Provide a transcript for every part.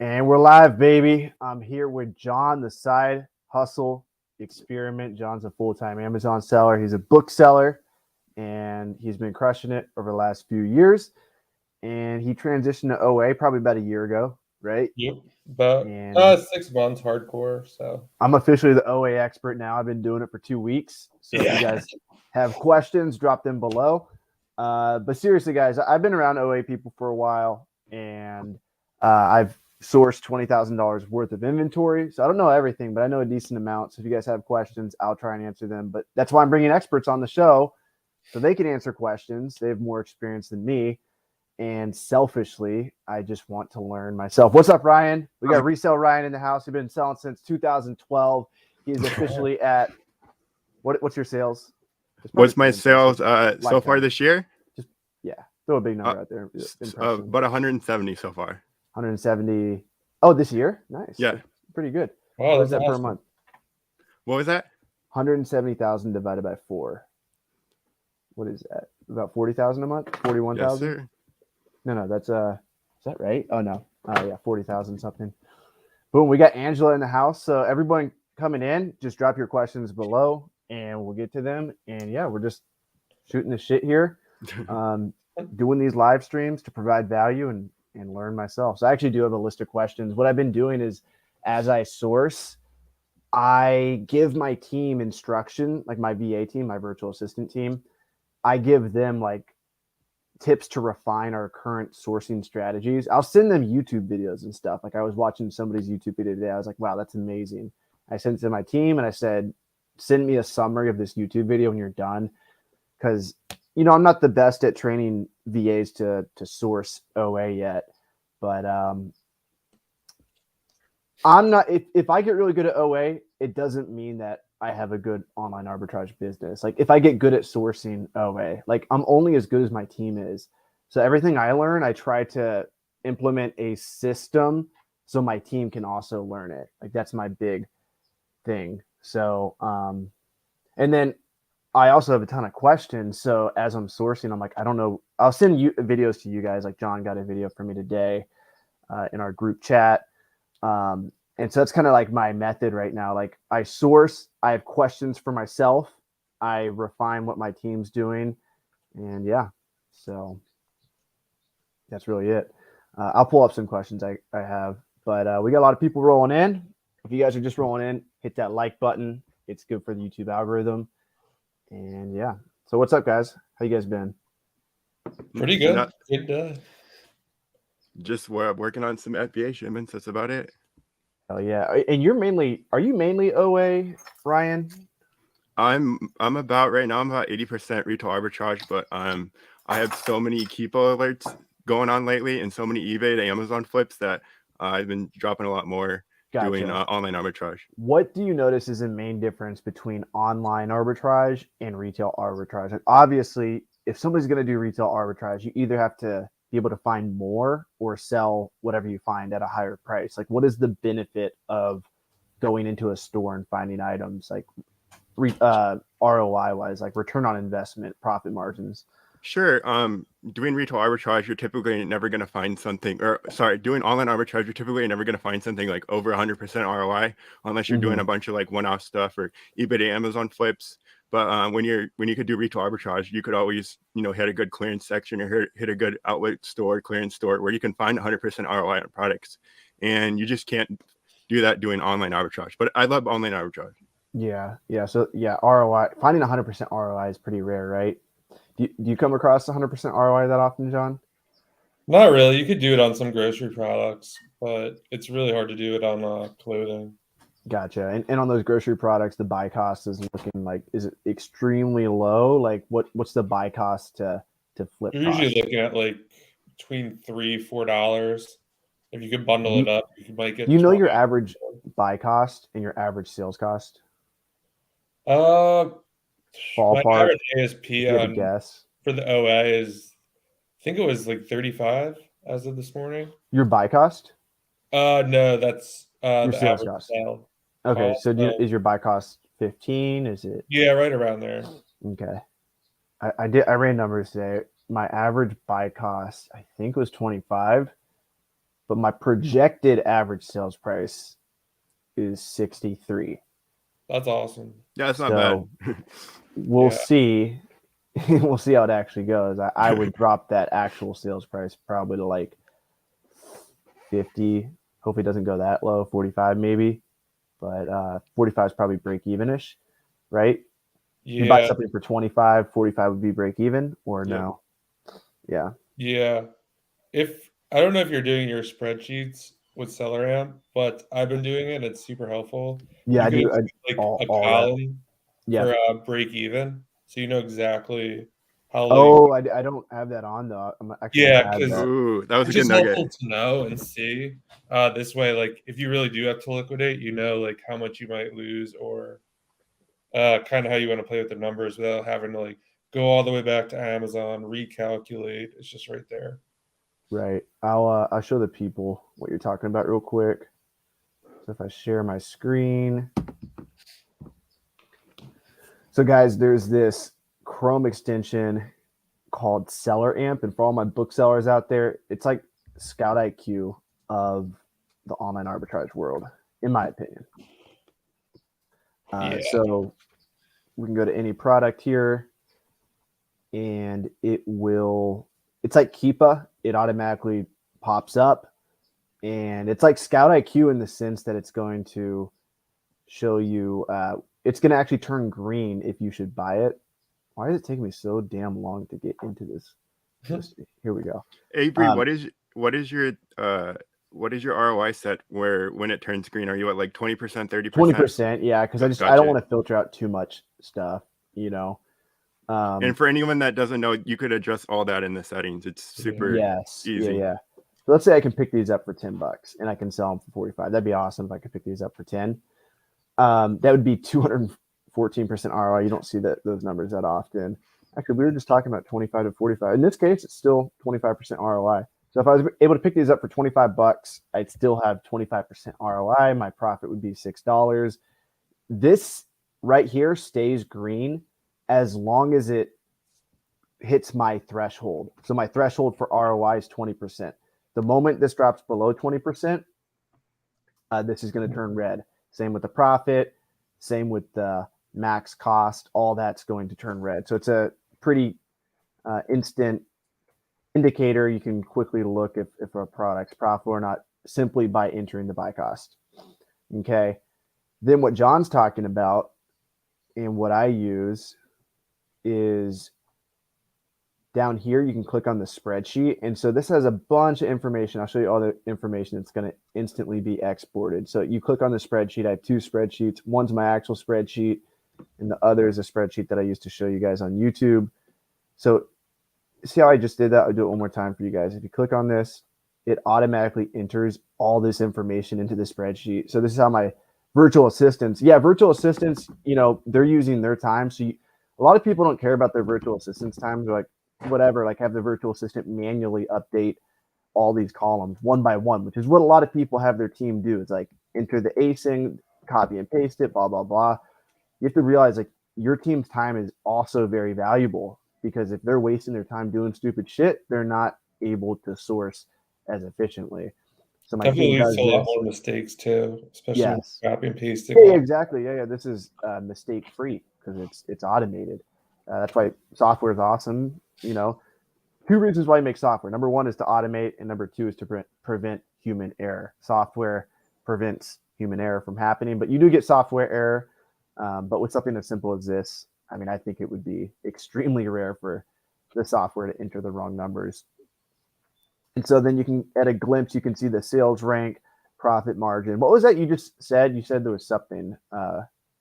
And we're live, baby. I'm here with John, the side hustle experiment. John's a full-time Amazon seller. He's a bookseller, and he's been crushing it over the last few years. And he transitioned to OA probably about a year ago, right? Yep, about And 6 months hardcore. So I'm officially the OA expert now. I've been doing it for 2 weeks. So if you guys have questions, drop them below. But seriously, guys, I've been around OA people for a while, and I've sourced $20,000 worth of inventory. So I don't know everything, but I know a decent amount. So if you guys have questions, I'll try and answer them. But that's why I'm bringing experts on the show so they can answer questions. They have more experience than me. And selfishly, I just want to learn myself. What's up, Ryan? We got Resale Ryan in the house. He's been selling since 2012. He's officially at what's your sales? What's my sales so far this year? Just throw a big number out there. About 170 so far. 170. Oh, this year? Nice. Yeah. That's pretty good. wow, What is that that's per awesome. month? What was that? 170,000 divided by 4. What is that? About 40,000 a month? 41,000? Yes, sir. No, that's is that right? Oh no. Yeah, 40,000 something. Boom, we got Angela in the house. So everyone coming in, just drop your questions below and we'll get to them. And yeah, we're just shooting the shit here. Doing these live streams to provide value and learn myself. So I actually do have a list of questions. What I've been doing is as I source, I give my team instruction, like my VA team, my virtual assistant team. I give them like tips to refine our current sourcing strategies. I'll send them YouTube videos and stuff. Like I was watching somebody's YouTube video today. I was like, wow, that's amazing. I sent it to my team and I said, send me a summary of this YouTube video when you're done. Because, you know, I'm not the best at training VAs to source OA yet, but I'm not, if I get really good at OA, it doesn't mean that I have a good online arbitrage business. Like if I get good at sourcing OA, like I'm only as good as my team is. So everything I learn, I try to implement a system so my team can also learn it. Like that's my big thing. So, and then I also have a ton of questions. So as I'm sourcing, I'm like, I don't know. I'll send you videos to you guys. Like John got a video for me today in our group chat. And so that's kind of like my method right now. Like I source, I have questions for myself. I refine what my team's doing. And yeah, so that's really it. I'll pull up some questions I have, but we got a lot of people rolling in. If you guys are just rolling in, hit that like button. It's good for the YouTube algorithm. And yeah. So what's up, guys? How you guys been? Pretty good. Good. Just working on some FBA shipments. That's about it. Oh yeah. And are you mainly OA, Ryan? I'm about right now. I'm about 80% retail arbitrage, but I have so many Keepo alerts going on lately, and so many eBay to Amazon flips that I've been dropping a lot more doing online arbitrage. What do you notice is the main difference between online arbitrage and retail arbitrage? Like obviously, if somebody's going to do retail arbitrage, you either have to be able to find more or sell whatever you find at a higher price. Like what is the benefit of going into a store and finding items like ROI wise, like return on investment, profit margins? Sure. Doing retail arbitrage, you're typically never going to find something, doing online arbitrage, you're typically never going to find something like over 100% ROI unless you're doing a bunch of like one-off stuff or eBay to Amazon flips. But when you could do retail arbitrage, you could always, hit a good clearance section or hit a good outlet store, clearance store where you can find 100% ROI on products. And you just can't do that doing online arbitrage. But I love online arbitrage. Yeah. So yeah, ROI, finding 100% ROI is pretty rare, right? Do you come across 100% ROI that often, John? Not really. You could do it on some grocery products, but it's really hard to do it on clothing. Gotcha. And on those grocery products, the buy cost is looking like, is it extremely low? Like what's the buy cost to flip? You're usually looking at like between $3-4. If you could bundle it up, you might get. You know your average buy cost and your average sales cost? Ballpark. My average ASP guess for the OA is, I think it was like 35 as of this morning. Your buy cost? No, that's your the sales average cost. sale. Okay, so is your buy cost 15? Is it? Yeah, right around there. Okay, I ran numbers today. My average buy cost, I think, was 25, but my projected average sales price is 63. That's awesome. Yeah, that's not So bad. we'll Yeah. see. We'll see how it actually goes. I would drop that actual sales price probably to like 50. Hopefully it doesn't go that low, 45 maybe. But 45 is probably break even-ish, right? You buy Yeah. something for 25, 45 would be break even, or Yep. no? Yeah. Yeah. If I don't know if you're doing your spreadsheets with SellerAmp, but I've been doing it. It's super helpful. Yeah, You I could do like a all that. column Yeah. for break even, so you know exactly how Oh, I don't have that on though. I'm actually yeah, gonna add because that. Ooh, that was it's a good just nugget. helpful to know and see. This way, like if you really do have to liquidate, you know like how much you might lose or kind of how you want to play with the numbers without having to like go all the way back to Amazon, recalculate. It's just right there. Right. I'll show the people what you're talking about real quick. So if I share my screen. So guys, there's this Chrome extension called SellerAmp, and for all my booksellers out there, it's like Scout IQ of the online arbitrage world, in my opinion. Yeah. So we can go to any product here, and it's like Keepa. It automatically pops up, and it's like Scout IQ in the sense that it's going to show you, it's going to actually turn green if you should buy it. Why is it taking me so damn long to get into this? Here we go. Avery, what is your ROI set where when it turns green? Are you at like 20%, 30%? 20%, yeah, because I don't want to filter out too much stuff, you know. And for anyone that doesn't know, you could adjust all that in the settings. It's super easy. Yeah. So let's say I can pick these up for $10 and I can sell them for 45. That'd be awesome if I could pick these up for 10. That would be 214% ROI. You don't see those numbers that often. Actually, we were just talking about 25 to 45. In this case, it's still 25% ROI. So if I was able to pick these up for $25, I'd still have 25% ROI. My profit would be $6. This right here stays green as long as it hits my threshold. So my threshold for ROI is 20%. The moment this drops below 20%, this is going to turn red. Same with the profit, same with the max cost, all that's going to turn red. So it's a pretty instant indicator. You can quickly look if a product's profitable or not simply by entering the buy cost. Okay. Then what John's talking about and what I use is down here, you can click on the spreadsheet. And so this has a bunch of information. I'll show you all the information that's going to instantly be exported. So you click on the spreadsheet. I have two spreadsheets. One's my actual spreadsheet, and the other is a spreadsheet that I used to show you guys on YouTube. So see how I just did that? I'll do it one more time for you guys. If you click on this, it automatically enters all this information into the spreadsheet. So this is how my virtual assistants, they're using their time. So a lot of people don't care about their virtual assistants time. They're like, whatever, like have the virtual assistant manually update all these columns one by one, which is what a lot of people have their team do. It's like enter the async, copy and paste it, blah, blah, blah. You have to realize like your team's time is also very valuable, because if they're wasting their time doing stupid shit, they're not able to source as efficiently. So my Definitely team leads does to a lot this. more mistakes too, especially when Yes. copy and pasting. Yeah, exactly. Yeah. This is mistake free because it's automated. That's why software is awesome. You know, two reasons why you make software. Number one is to automate, and number two is to prevent human error. Software prevents human error from happening, but you do get software error. But with something as simple as this, I mean, I think it would be extremely rare for the software to enter the wrong numbers. And so then you can, at a glimpse, you can see the sales rank, profit margin. What was that you just said? You said there was something.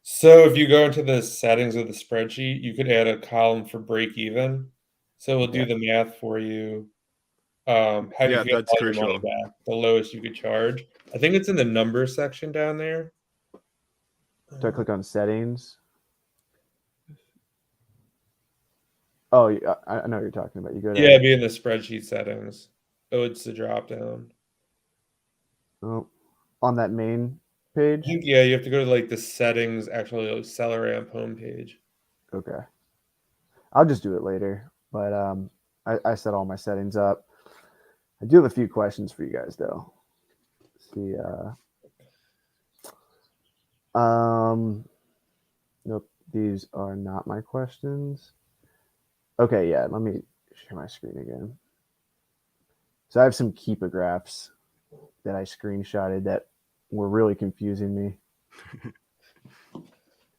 So if you go into the settings of the spreadsheet, you could add a column for break even. So we'll do the math for you. How you get that's all your money crucial. back, the lowest you could charge. I think it's in the numbers section down there. So I click on settings. Oh, I know what you're talking about. You go to Yeah, be in the spreadsheet settings. Oh, it's the drop down. On that main page. I think, yeah, you have to go to like the settings, actually SellerAmp homepage. Okay. I'll just do it later. But I set all my settings up. I do have a few questions for you guys though. see. Nope, these are not my questions. Okay, yeah, let me share my screen again. So I have some Keepa that I screenshotted that were really confusing me.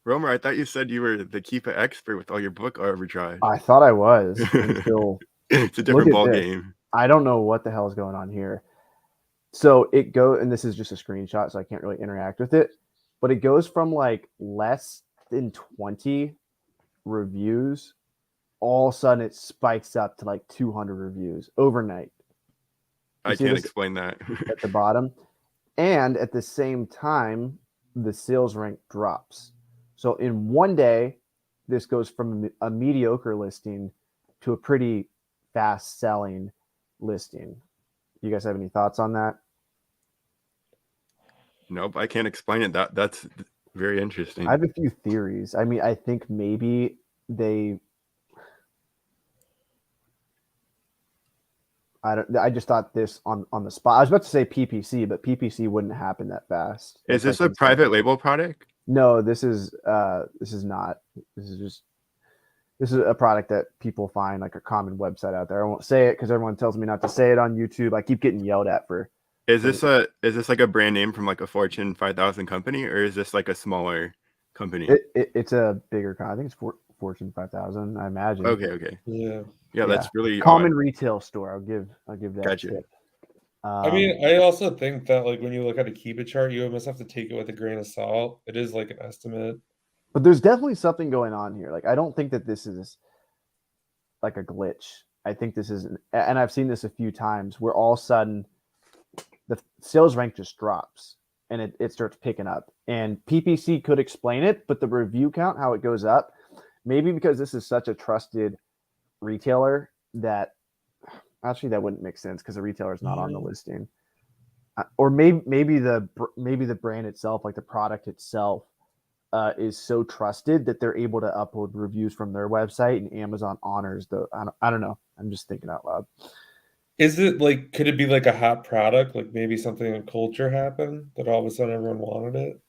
Romer, I thought you said you were the Keepa expert with all your book arbitrage. I thought I was until It's a different ball game. I don't know what the hell is going on here. So it goes, and this is just a screenshot, so I can't really interact with it, but it goes from like less than 20 reviews, all of a sudden it spikes up to like 200 reviews overnight. I can't explain that. At the bottom. And at the same time, the sales rank drops. So in one day, this goes from a mediocre listing to a pretty fast selling listing. You guys have any thoughts on that? Nope, I can't explain it. That's very interesting. I have a few theories. I mean, I think maybe I just thought this on the spot. I was about to say PPC, but PPC wouldn't happen that fast. Is this a private label product? No, this is not. This is a product that people find, like a common website out there. I won't say it because everyone tells me not to say it on YouTube. I keep getting yelled at for. Is this like a brand name from like a Fortune 5,000 company, or is this like a smaller company? It's a bigger company. I think it's Fortune 5,000. I imagine. Okay. Yeah, that's really common retail store. I'll give that. Gotcha. Tip. I mean, I also think that like when you look at a Keepa chart, you almost have to take it with a grain of salt. It is like an estimate. But there's definitely something going on here. Like, I don't think that this is like a glitch. I think this is, and I've seen this a few times, where all of a sudden the sales rank just drops and it starts picking up. And PPC could explain it, but the review count, how it goes up, maybe because this is such a trusted retailer that actually that wouldn't make sense because the retailer is not on the listing. Or maybe the brand itself, like the product itself, is so trusted that they're able to upload reviews from their website and Amazon honors the. I don't know. I'm just thinking out loud. Is it like, could it be like a hot product? Like maybe something in culture happened that all of a sudden everyone wanted it?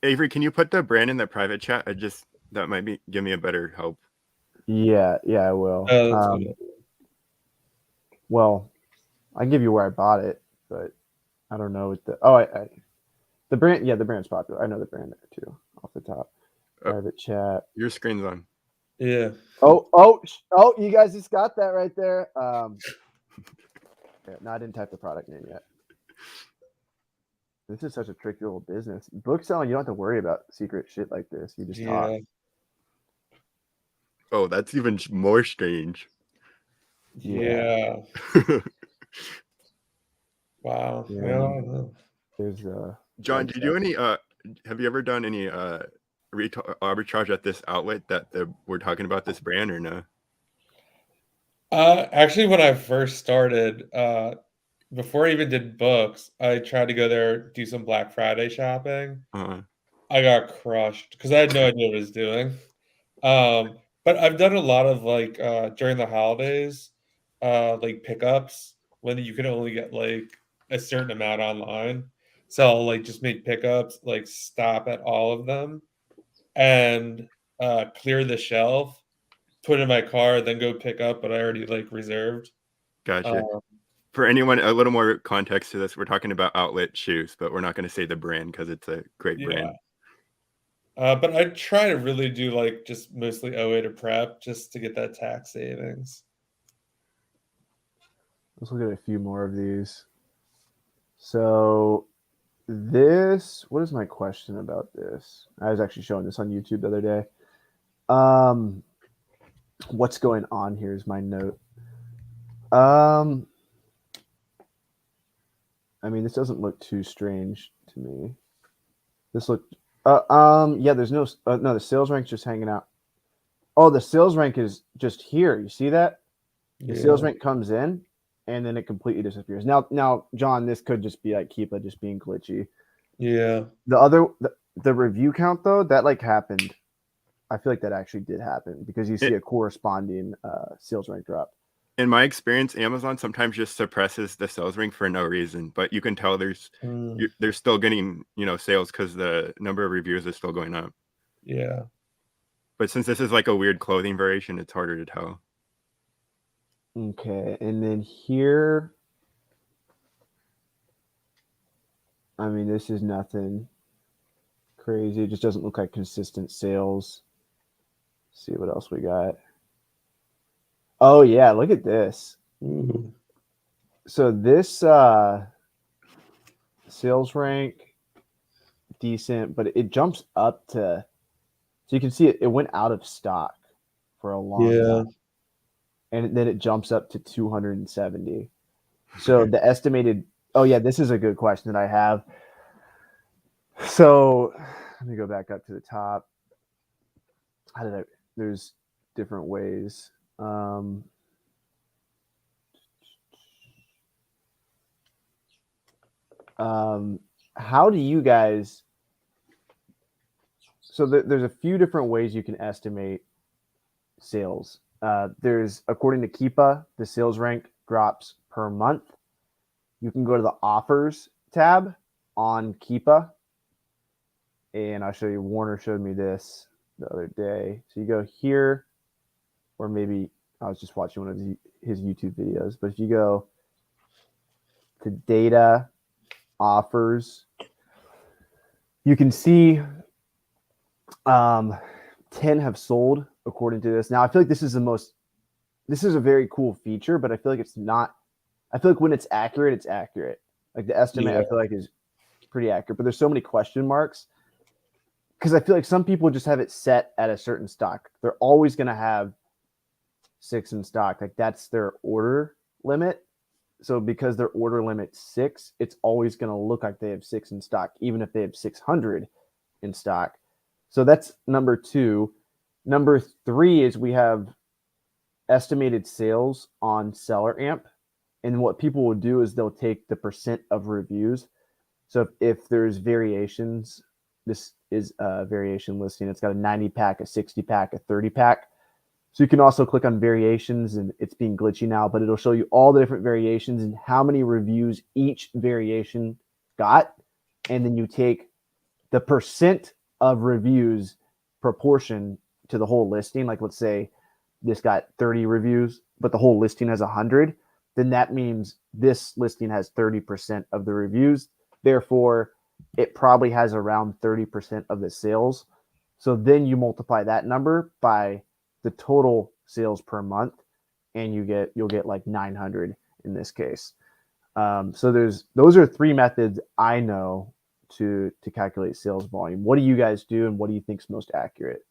Avery, can you put the brand in the private chat? That might give me a better help. Yeah, I will. Well, I can give you where I bought it, but I don't know the brand. Yeah, the brand's popular. I know the brand there too, off the top. Private chat. Your screen's on. Yeah. Oh! You guys just got that right there. No, I didn't type the product name yet. This is such a tricky little business. Book selling, you don't have to worry about secret shit like this. You just talk. Oh, that's even more strange. Yeah. Wow. Yeah. I don't know. There's John, do you do any have you ever done any arbitrage at this outlet that we're talking about, this brand, or no? Actually, when I first started, before I even did books, I tried to go there, do some Black Friday shopping. I got crushed because I had no idea what I was doing. But I've done a lot of like during the holidays, like pickups when you can only get like a certain amount online. So I'll like just make pickups, like stop at all of them and clear the shelf, put in my car, then go pick up what I already like reserved. Gotcha. For anyone, a little more context to this, we're talking about outlet shoes, but we're not going to say the brand because it's a great brand. But I try to really do like just mostly OA to prep just to get that tax savings. Let's look at a few more of these. So what is my question about this? I was actually showing this on YouTube the other day. What's going on here is my note. I mean, this doesn't look too strange to me. This looked, yeah, there's no, the sales rank's just hanging out. Oh, the sales rank is just here. You see that? The sales rank comes in and then it completely disappears. Now, John, this could just be like Keepa just being glitchy. Yeah. The review count though, that like happened. I feel like that actually did happen because you see a corresponding sales rank drop. In my experience, Amazon sometimes just suppresses the sales rank for no reason, but you can tell they're still getting, sales because the number of reviews is still going up. Yeah. But since this is like a weird clothing variation, it's harder to tell. Okay, and then here, I mean, this is nothing crazy. It just doesn't look like consistent sales. Let's see what else we got. Oh yeah, look at this. Ooh. So this sales rank, decent, but it jumps up to, so you can see it went out of stock for a long time. And then it jumps up to 270. So the estimated, oh yeah, this is a good question that I have. So let me go back up to the top. There's different ways. How do you guys, so there's a few different ways you can estimate sales. There's, according to Keepa, the sales rank drops per month. You can go to the offers tab on Keepa, and I'll show you. Warner showed me this the other day. So you go here, or maybe I was just watching one of his YouTube videos, but if you go to data, offers, you can see 10 have sold according to this. Now I feel like this is a very cool feature, but I feel like it's not. I feel like when it's accurate. Like the estimate, I feel like is pretty accurate, but there's so many question marks because I feel like some people just have it set at a certain stock. They're always going to have 6 in stock. Like that's their order limit. So because their order limit's 6, it's always going to look like they have 6 in stock, even if they have 600 in stock. So that's number 2. Number 3 is we have estimated sales on Seller Amp. And what people will do is they'll take the percent of reviews. So if there's variations, this is a variation listing. It's got a 90 pack, a 60 pack, a 30 pack. So you can also click on variations, and it's being glitchy now, but it'll show you all the different variations and how many reviews each variation got. And then you take the percent of reviews proportion to the whole listing. Like let's say this got 30 reviews, but the whole listing has 100. Then that means this listing has 30% of the reviews. Therefore, it probably has around 30% of the sales. So then you multiply that number by the total sales per month, and you'll get like 900 in this case. So those are 3 methods I know to calculate sales volume. What do you guys do, and what do you think is most accurate?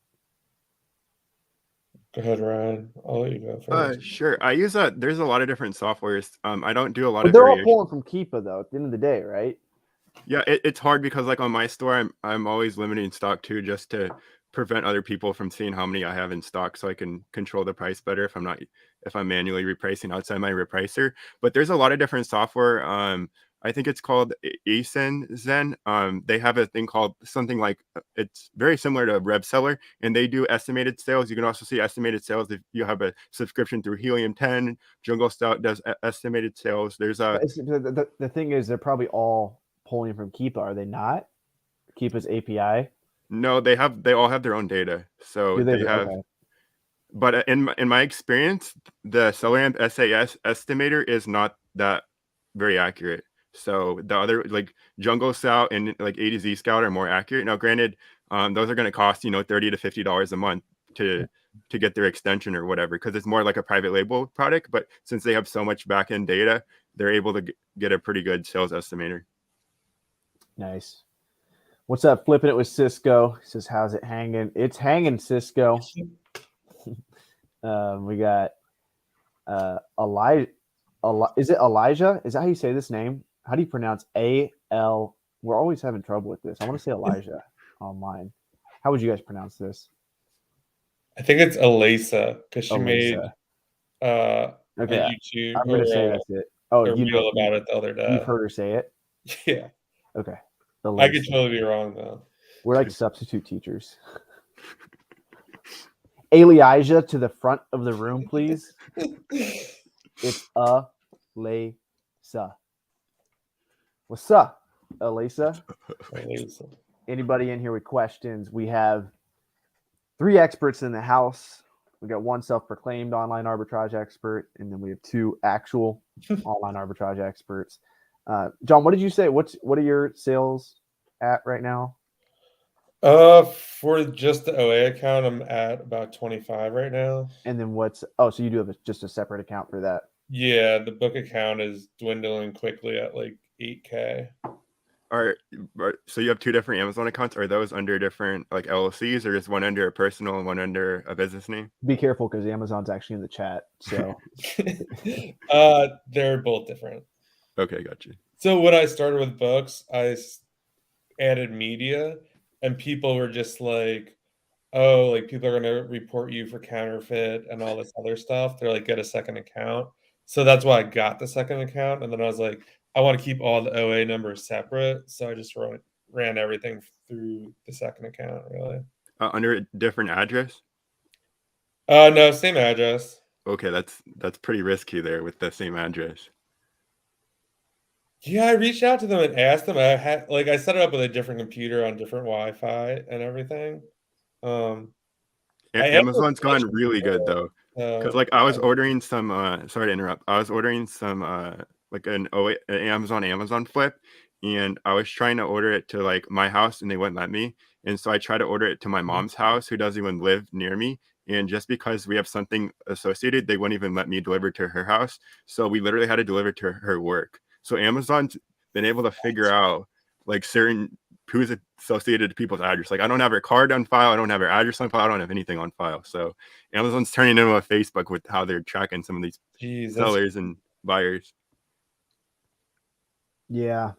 Go ahead, Ryan. I'll let you go first. Sure. I use there's a lot of different softwares. I don't do a lot But of they're all variation. pulling from Keepa though, at the end of the day, right? Yeah, it's hard because like on my store, I'm always limiting stock too, just to prevent other people from seeing how many I have in stock, so I can control the price better if I'm manually repricing outside my repricer. But there's a lot of different software. I think it's called Zen. They have a thing called something like, it's very similar to Revseller, and they do estimated sales. You can also see estimated sales if you have a subscription through Helium 10. Jungle Stout does estimated sales. There's The thing is, they're probably all pulling from Keepa, are they not? Keepa's API. No, they all have their own data. So Do they? they have. Okay. But in my experience, the SellerAmp SAS estimator is not that very accurate. So the other, like Jungle Scout and like A to Z Scout, are more accurate. Now, granted, those are going to cost $30 to $50 a month to get their extension or whatever, because it's more like a private label product. But since they have so much back-end data, they're able to get a pretty good sales estimator. Nice. What's up? Flipping it with Cisco. He says, how's it hanging? It's hanging, Cisco. We got Elijah. Is it Elijah? Is that how you say this name? How do you pronounce A-L? We're always having trouble with this. I want to say Elijah online. How would you guys pronounce this? I think it's Elisa, because she made Okay. a YouTube I'm gonna say that's it. Oh, a reel about it the other day. You've heard her say it? Yeah. Okay. I could totally be wrong though. We're like substitute teachers. Elijah to the front of the room, please. It's Alyssa. What's up, Alyssa? Anybody in here with questions? We have 3 experts in the house. We got 1 self-proclaimed online arbitrage expert, and then we have 2 actual online arbitrage experts. John, what did you say? What are your sales at right now? For just the OA account, I'm at about 25 right now. And then so you do have just a separate account for that? Yeah, the book account is dwindling quickly at like 8K. So you have 2 different Amazon accounts. Are those under different like LLCs, or is one under a personal and one under a business name? Be careful because Amazon's actually in the chat. So they're both different. Okay, got you. So when I started with books, I added media, and people were just like, oh, like people are going to report you for counterfeit and all this other stuff. They're like, get a second account. So that's why I got the second account. And then I was like, I want to keep all the OA numbers separate. So I just ran everything through the second account, really. Under a different address? No, same address. Okay, that's pretty risky there with the same address. Yeah, I reached out to them and asked them. I set it up with a different computer on different Wi-Fi and everything. Amazon's gone really good though, because like I was ordering some. Sorry to interrupt. I was ordering some like an Amazon flip, and I was trying to order it to like my house, and they wouldn't let me. And so I tried to order it to my mom's house, who doesn't even live near me. And just because we have something associated, they wouldn't even let me deliver to her house. So we literally had to deliver to her work. So Amazon's been able to figure out like certain who's associated to people's address. Like I don't have her card on file, I don't have her address on file, I don't have anything on file. So Amazon's turning into a Facebook with how they're tracking some of these sellers and buyers. Yeah,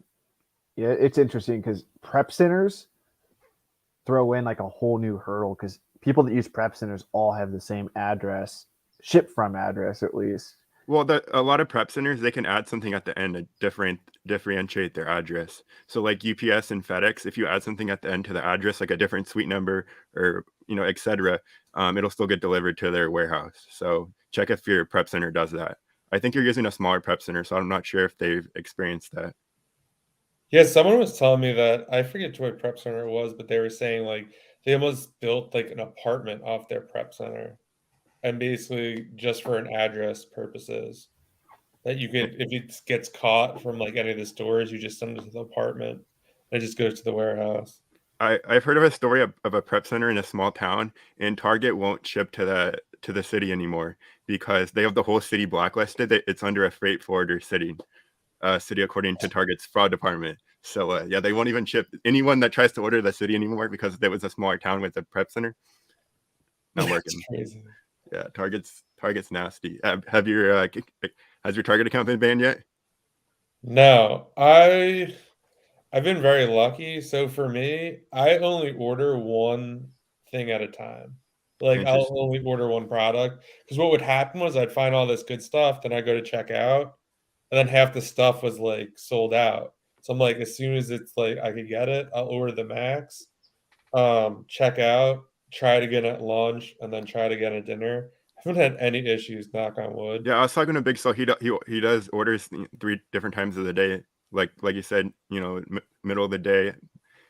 it's interesting because prep centers throw in like a whole new hurdle because people that use prep centers all have the same address, ship from address at least. Well, a lot of prep centers, they can add something at the end to differentiate their address. So like UPS and FedEx, if you add something at the end to the address, like a different suite number or, et cetera, it'll still get delivered to their warehouse. So check if your prep center does that. I think you're using a smaller prep center, so I'm not sure if they've experienced that. Yeah, someone was telling me that, I forget what prep center it was, but they were saying like they almost built like an apartment off their prep center. And basically just for an address purposes, that you could, if it gets caught from like any of the stores, you just send it to the apartment and it just goes to the warehouse. I've heard of a story of a prep center in a small town, and Target won't ship to the city anymore because they have the whole city blacklisted. It's under a freight forwarder city according to Target's fraud department. So yeah, they won't even ship anyone that tries to order the city anymore because there was a smaller town with a prep center. Not working. That's crazy. Yeah, Target's nasty. Has your Target account been banned yet? No, I've been very lucky. So for me, I only order one thing at a time. Like I'll only order one product because what would happen was I'd find all this good stuff, then I go to check out, and then half the stuff was like sold out. So I'm like, as soon as it's like I could get it, I'll order the max, check out, try to get it at lunch, and then try to get at dinner. I haven't had any issues, knock on wood. Yeah, I was talking to Big So. He does orders 3 different times of the day. Like you said, middle of the day,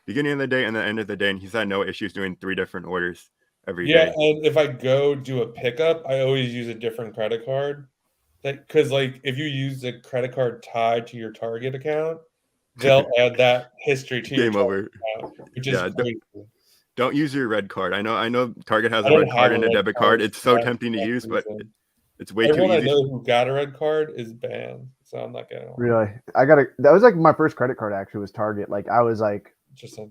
beginning of the day, and the end of the day. And he's had no issues doing 3 different orders every day. Yeah, and if I go do a pickup, I always use a different credit card. Because like if you use a credit card tied to your Target account, they'll add that history to your Target account, which is crazy. Don't use your red card. I know Target has a red card and a debit card. It's so tempting to use, but it's way too easy. Everyone I know who got a red card is banned, so I'm not getting one. Really? That was like my first credit card actually was Target. Like I was like,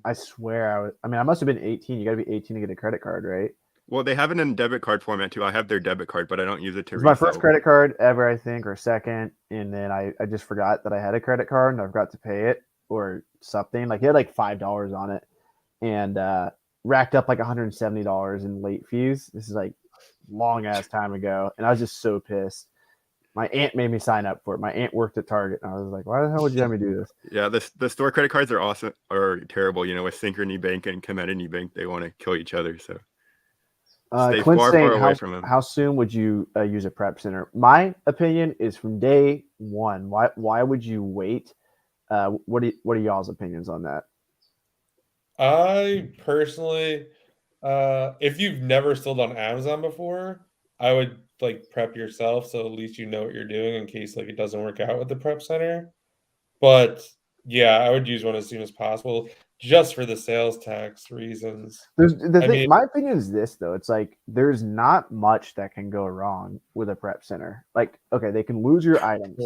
I swear I must have been 18. You got to be 18 to get a credit card, right? Well, they have it in debit card format too. I have their debit card, but I don't use it to resell. My first credit card ever, I think, or second. And then I just forgot that I had a credit card and I forgot to pay it or something. Like it had like $5 on it and racked up like $170 in late fees. This is like long ass time ago. And I was just so pissed. My aunt made me sign up for it. My aunt worked at Target. And I was like, why the hell would you have me do this? Yeah, the store credit cards are awesome or terrible. With Synchrony Bank and Commodity Bank, they want to kill each other. So Clint's saying, away from him. how soon would you use a prep center? My opinion is from day one. Why would you wait? What are y'all's opinions on that? I personally, if you've never sold on Amazon before, I would like prep yourself so at least you know what you're doing in case like it doesn't work out with the prep center. But yeah, I would use one as soon as possible just for the sales tax reasons. My opinion is this though. It's like there's not much that can go wrong with a prep center. Like, okay, they can lose your items.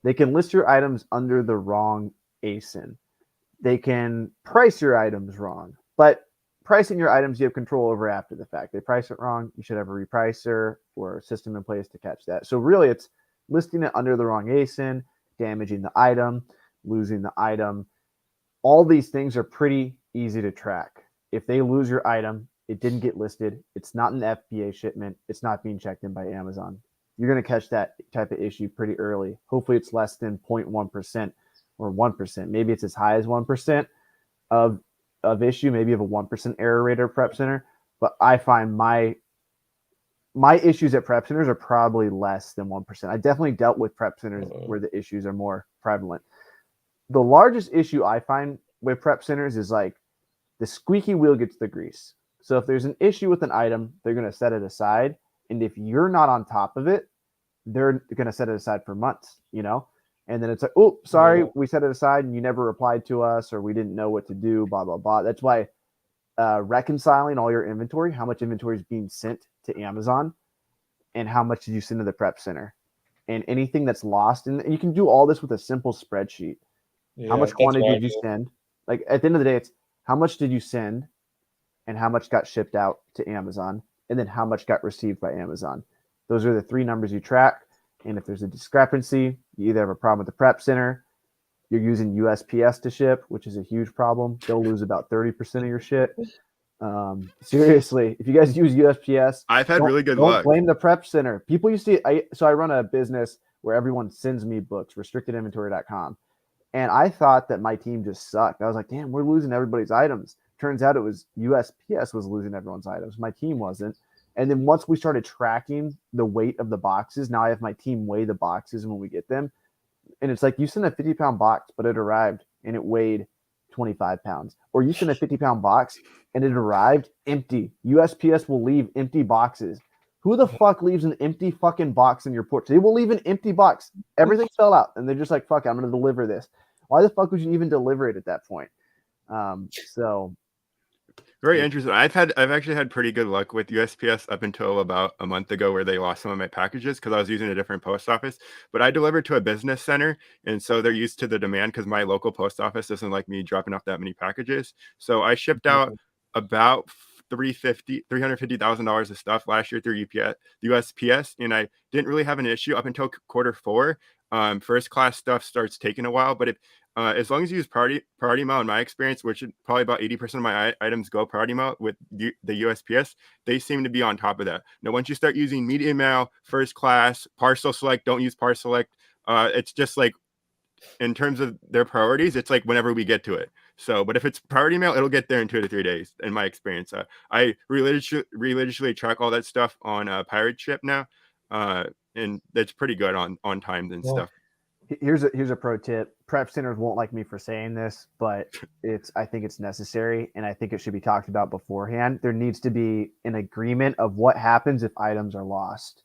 They can list your items under the wrong ASIN. They can price your items wrong. But pricing your items you have control over after the fact. They price it wrong, you should have a repricer or a system in place to catch that. So really it's listing it under the wrong ASIN, damaging the item, losing the item. All these things are pretty easy to track. If they lose your item, it didn't get listed, it's not an FBA shipment, it's not being checked in by Amazon. You're going to catch that type of issue pretty early. Hopefully it's less than 0.1% or 1%. Maybe it's as high as 1% of issue. Maybe you have a 1% error rate at prep center. But I find my issues at prep centers are probably less than 1%. I definitely dealt with prep centers where the issues are more prevalent. The largest issue I find with prep centers is like the squeaky wheel gets the grease. So if there's an issue with an item, they're going to set it aside. And if you're not on top of it, they're going to set it aside for months, you know? And then it's like, oh, sorry, we set it aside and you never replied to us or we didn't know what to do, blah, blah, blah. That's why reconciling all your inventory, how much inventory is being sent to Amazon and how much did you send to the prep center and anything that's lost. And you can do all this with a simple spreadsheet. Yeah, how much quantity did you send? Like at the end of the day, it's how much did you send and how much got shipped out to Amazon and then how much got received by Amazon. Those are the three numbers you track. And if there's a discrepancy, you either have a problem with the prep center, you're using USPS to ship, which is a huge problem. They'll lose about 30% of your shit. Seriously, if you guys use USPS, I've had really good luck. Don't blame the prep center. People used to, I run a business where everyone sends me books, restrictedinventory.com. And I thought that my team just sucked. I was like, damn, we're losing everybody's items. Turns out it was USPS was losing everyone's items. My team wasn't. And then once we started tracking the weight of the boxes, now I have my team weigh the boxes when we get them. And it's like you sent a 50-pound box, but it arrived and it weighed 25 pounds. Or you sent a 50-pound box and it arrived empty. USPS will leave empty boxes. Who the fuck leaves an empty fucking box in your porch? They will leave an empty box. Everything fell out. And they're just like, fuck, I'm going to deliver this. Why the fuck would you even deliver it at that point? So very interesting. I've actually had pretty good luck with USPS up until about a month ago where they lost some of my packages because I was using a different post office. But I delivered to a business center, and so they're used to the demand because my local post office doesn't like me dropping off that many packages. So I shipped out about $350,000 of stuff last year through USPS, and I didn't really have an issue up until quarter 4. First class stuff starts taking a while, but if as long as you use priority mail, in my experience, which is probably about 80% of my items go priority mail with the USPS, they seem to be on top of that. Now, once you start using medium mail, first class, parcel select, don't use parcel select. It's just like in terms of their priorities, it's like whenever we get to it. So, but if it's priority mail, it'll get there in 2 to 3 days. In my experience, I religiously track all that stuff on Pirate Ship now, and that's pretty good on times and stuff. Here's a pro tip. Prep centers won't like me for saying this, but I think it's necessary and I think it should be talked about beforehand. There needs to be an agreement of what happens if items are lost.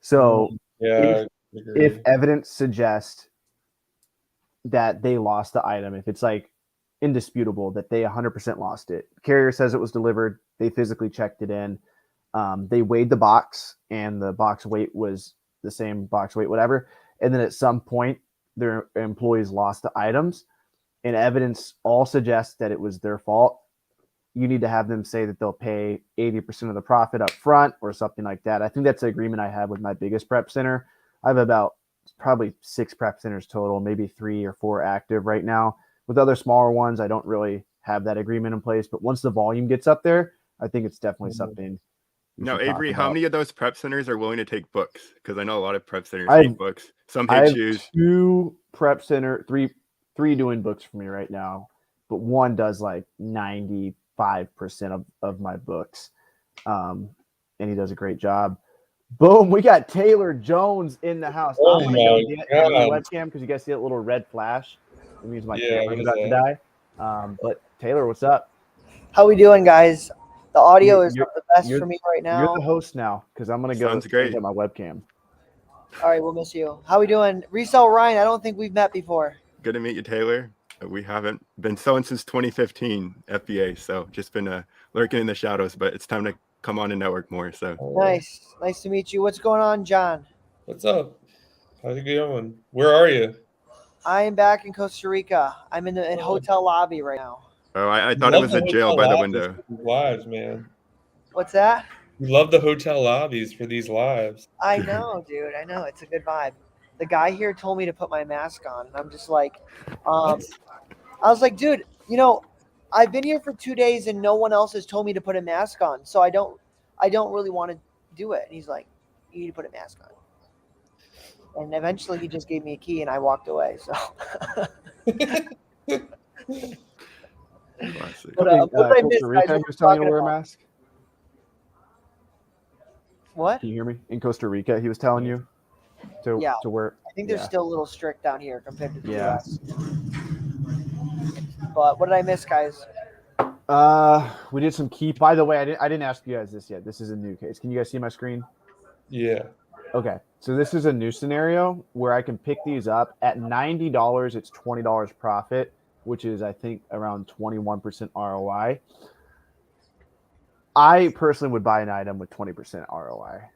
So if evidence suggests that they lost the item, if it's like indisputable that they 100% lost it, carrier says it was delivered, they physically checked it in, they weighed the box and the box weight was the same box weight, whatever. And then at some point, their employees lost the items, and evidence all suggests that it was their fault. You need to have them say that they'll pay 80% of the profit up front or something like that. I think that's the agreement I have with my biggest prep center. I have about probably 6 prep centers total, maybe 3 or 4 active right now. With other smaller ones, I don't really have that agreement in place. But once the volume gets up there, I think it's definitely something. Now, Avery, how many of those prep centers are willing to take books? Because I know a lot of prep centers hate books. Some hate shoes. 2 prep center, three doing books for me right now, but one does like 95% of my books. and he does a great job. Boom, we got Taylor Jones in the house. Oh I'm gonna go my get a new God. webcam because you guys see that little red flash. It means my Yeah, camera's what is about to that? die. But Taylor, what's up? How we doing, guys? The audio is You're- not the best you're- for me right You're now. the host now because I'm gonna go Sounds great. get my webcam. All right, we'll miss you. How we doing? Resell Ryan, I don't think we've met before. Good to meet you, Taylor. We haven't been selling since 2015 FBA, so just been lurking in the shadows, but it's time to come on and network more. So Nice to meet you. What's going on, John? What's up? How's it going? Where are you? I am back in Costa Rica. I'm in the hotel lobby right now. I thought it was a jail by the window. Lives, man. What's that? We love the hotel lobbies for these lives. I know, dude. I know. It's a good vibe. The guy here told me to put my mask on, and I'm just like, I was like, dude, I've been here for 2 days and no one else has told me to put a mask on, so I don't really want to do it. And he's like, you need to put a mask on. And eventually he just gave me a key and I walked away. So Classic. But, what did I miss, Costa Rica, guys? he was telling you to Talking wear a about- mask. what? Can you hear me? In Costa Rica, he was telling you to Yeah. wear. I think they're Yeah. still a little strict down here compared to the Yeah. US. But what did I miss, guys? We did some key. By the way, I didn't ask you guys this yet. This is a new case. Can you guys see my screen? Yeah. Okay, so this is a new scenario where I can pick these up at $90. It's $20 profit, which is I think around 21% ROI. I personally would buy an item with 20% ROI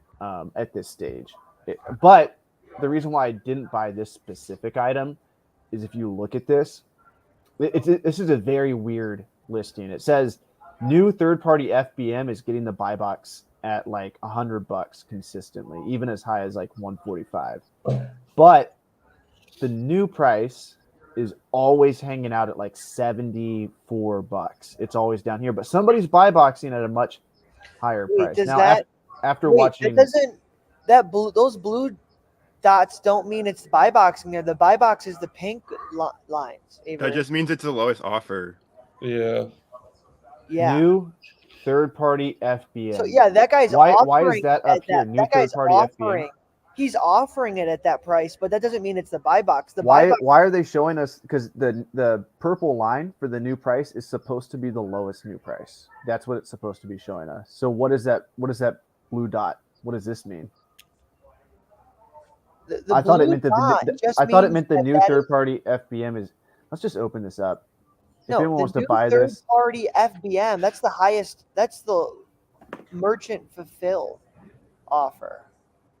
at this stage. But the reason why I didn't buy this specific item is if you look at this, this is a very weird listing. It says new third-party FBM is getting the buy box at like $100 consistently, even as high as like 145. But the new price is always hanging out at like $74. It's always down here, but somebody's buy boxing at a much higher price. Does Now, that after wait, watching, those blue dots don't mean it's buy boxing there. The buy box is the pink lines. That just means it's the lowest offer. Yeah. yeah. new third-party FBM. So yeah, that guy's why offering is that at up here? New that guy's third-party offering. FBM. He's offering it at that price, but that doesn't mean it's the buy box. The Why buy box, are they showing us? Because the purple line for the new price is supposed to be the lowest new price. That's what it's supposed to be showing us. So what is that? What is that blue dot? What does this mean? the I thought it blue meant that dot just I thought it means meant the that new that is- third-party FBM is. Let's just open this up. If No, anyone the wants to new buy this, third-party FBM. That's the highest. That's the merchant fulfilled offer.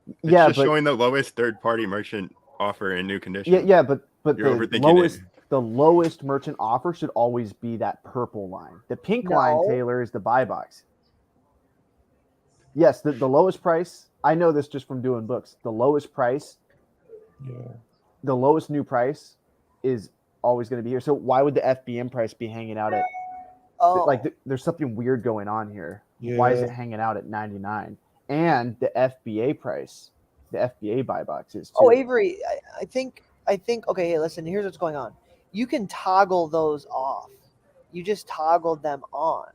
It's yeah, just but showing the lowest third-party merchant offer in new condition. yeah, but You're the overthinking lowest merchant offer should always be that purple line. The pink line, No. Taylor, is the buy box. Yes, the lowest price. I know this just from doing books. The lowest price, Yeah. the lowest new price is always going to be here. So why would the FBM price be hanging out at there's something weird going on here. Yeah. Why is it hanging out at 99? And the FBA price, the FBA buy box is too. Oh, Avery, I think. Okay, hey, listen. Here's what's going on. You can toggle those off. You just toggled them on.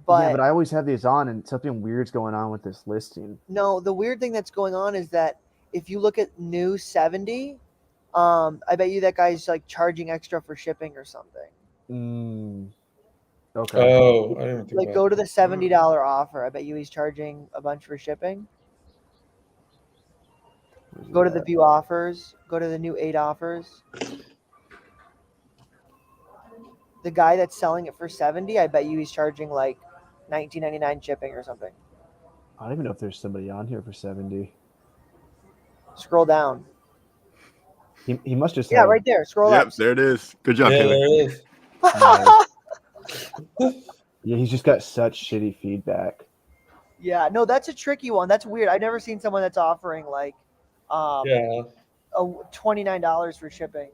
Yeah, but I always have these on, and something weird's going on with this listing. No, the weird thing that's going on is that if you look at new 70, I bet you that guy's like charging extra for shipping or something. Okay. Oh, I didn't even think Like about go to the $70 offer. I bet you he's charging a bunch for shipping. Go to the view offers. Go to the new 8 offers. The guy that's selling it for 70, I bet you he's charging like $19.99 shipping or something. I don't even know if there's somebody on here for 70. Scroll down. He must just Yeah, have, right there. Scroll Yep, up. there it is. Good job, Yeah, Taylor. there it is. Yeah, he's just got such shitty feedback. Yeah, no, that's a tricky one. That's weird. I've never seen someone that's offering like Yeah. $29 for shipping.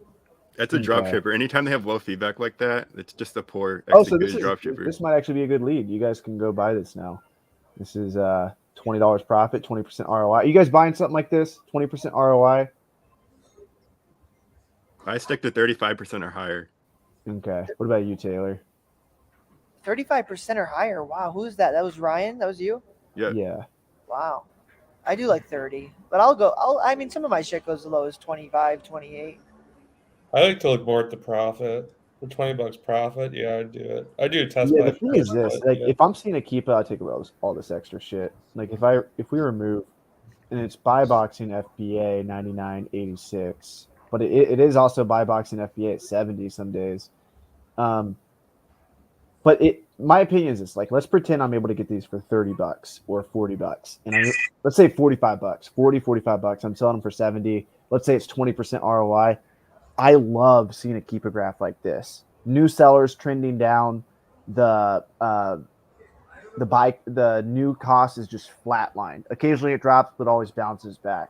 That's a Okay. drop shipper. Anytime they have low feedback like that, it's just a poor Oh, so executed drop shipper. this might actually be a good lead. You guys can go buy this now. This is $20 profit, 20% ROI. Are you guys buying something like this? 20% ROI? I stick to 35% or higher. Okay. What about you, Taylor? 35% or higher. Wow, who's that? That was Ryan. That was you. Yeah. Yeah. Wow. I do like 30, but I mean, some of my shit goes as low as 25, 28. I like to look more at the profit. For $20 profit, yeah, I'd do it. I do a test Yeah, buy the thing first, is this, but, like yeah. if I'm seeing a keeper, I take away all this extra shit. Like if we remove, and it's buy boxing FBA 99.86, but it is also buy boxing FBA at 70 some days. But my opinion is this, like, let's pretend I'm able to get these for $30 or $40, and let's say $45, 40, $45. I'm selling them for 70. Let's say it's 20% ROI. I love seeing a keeper graph like this. New sellers trending down. The new cost is just flatlined. Occasionally it drops, but always bounces back.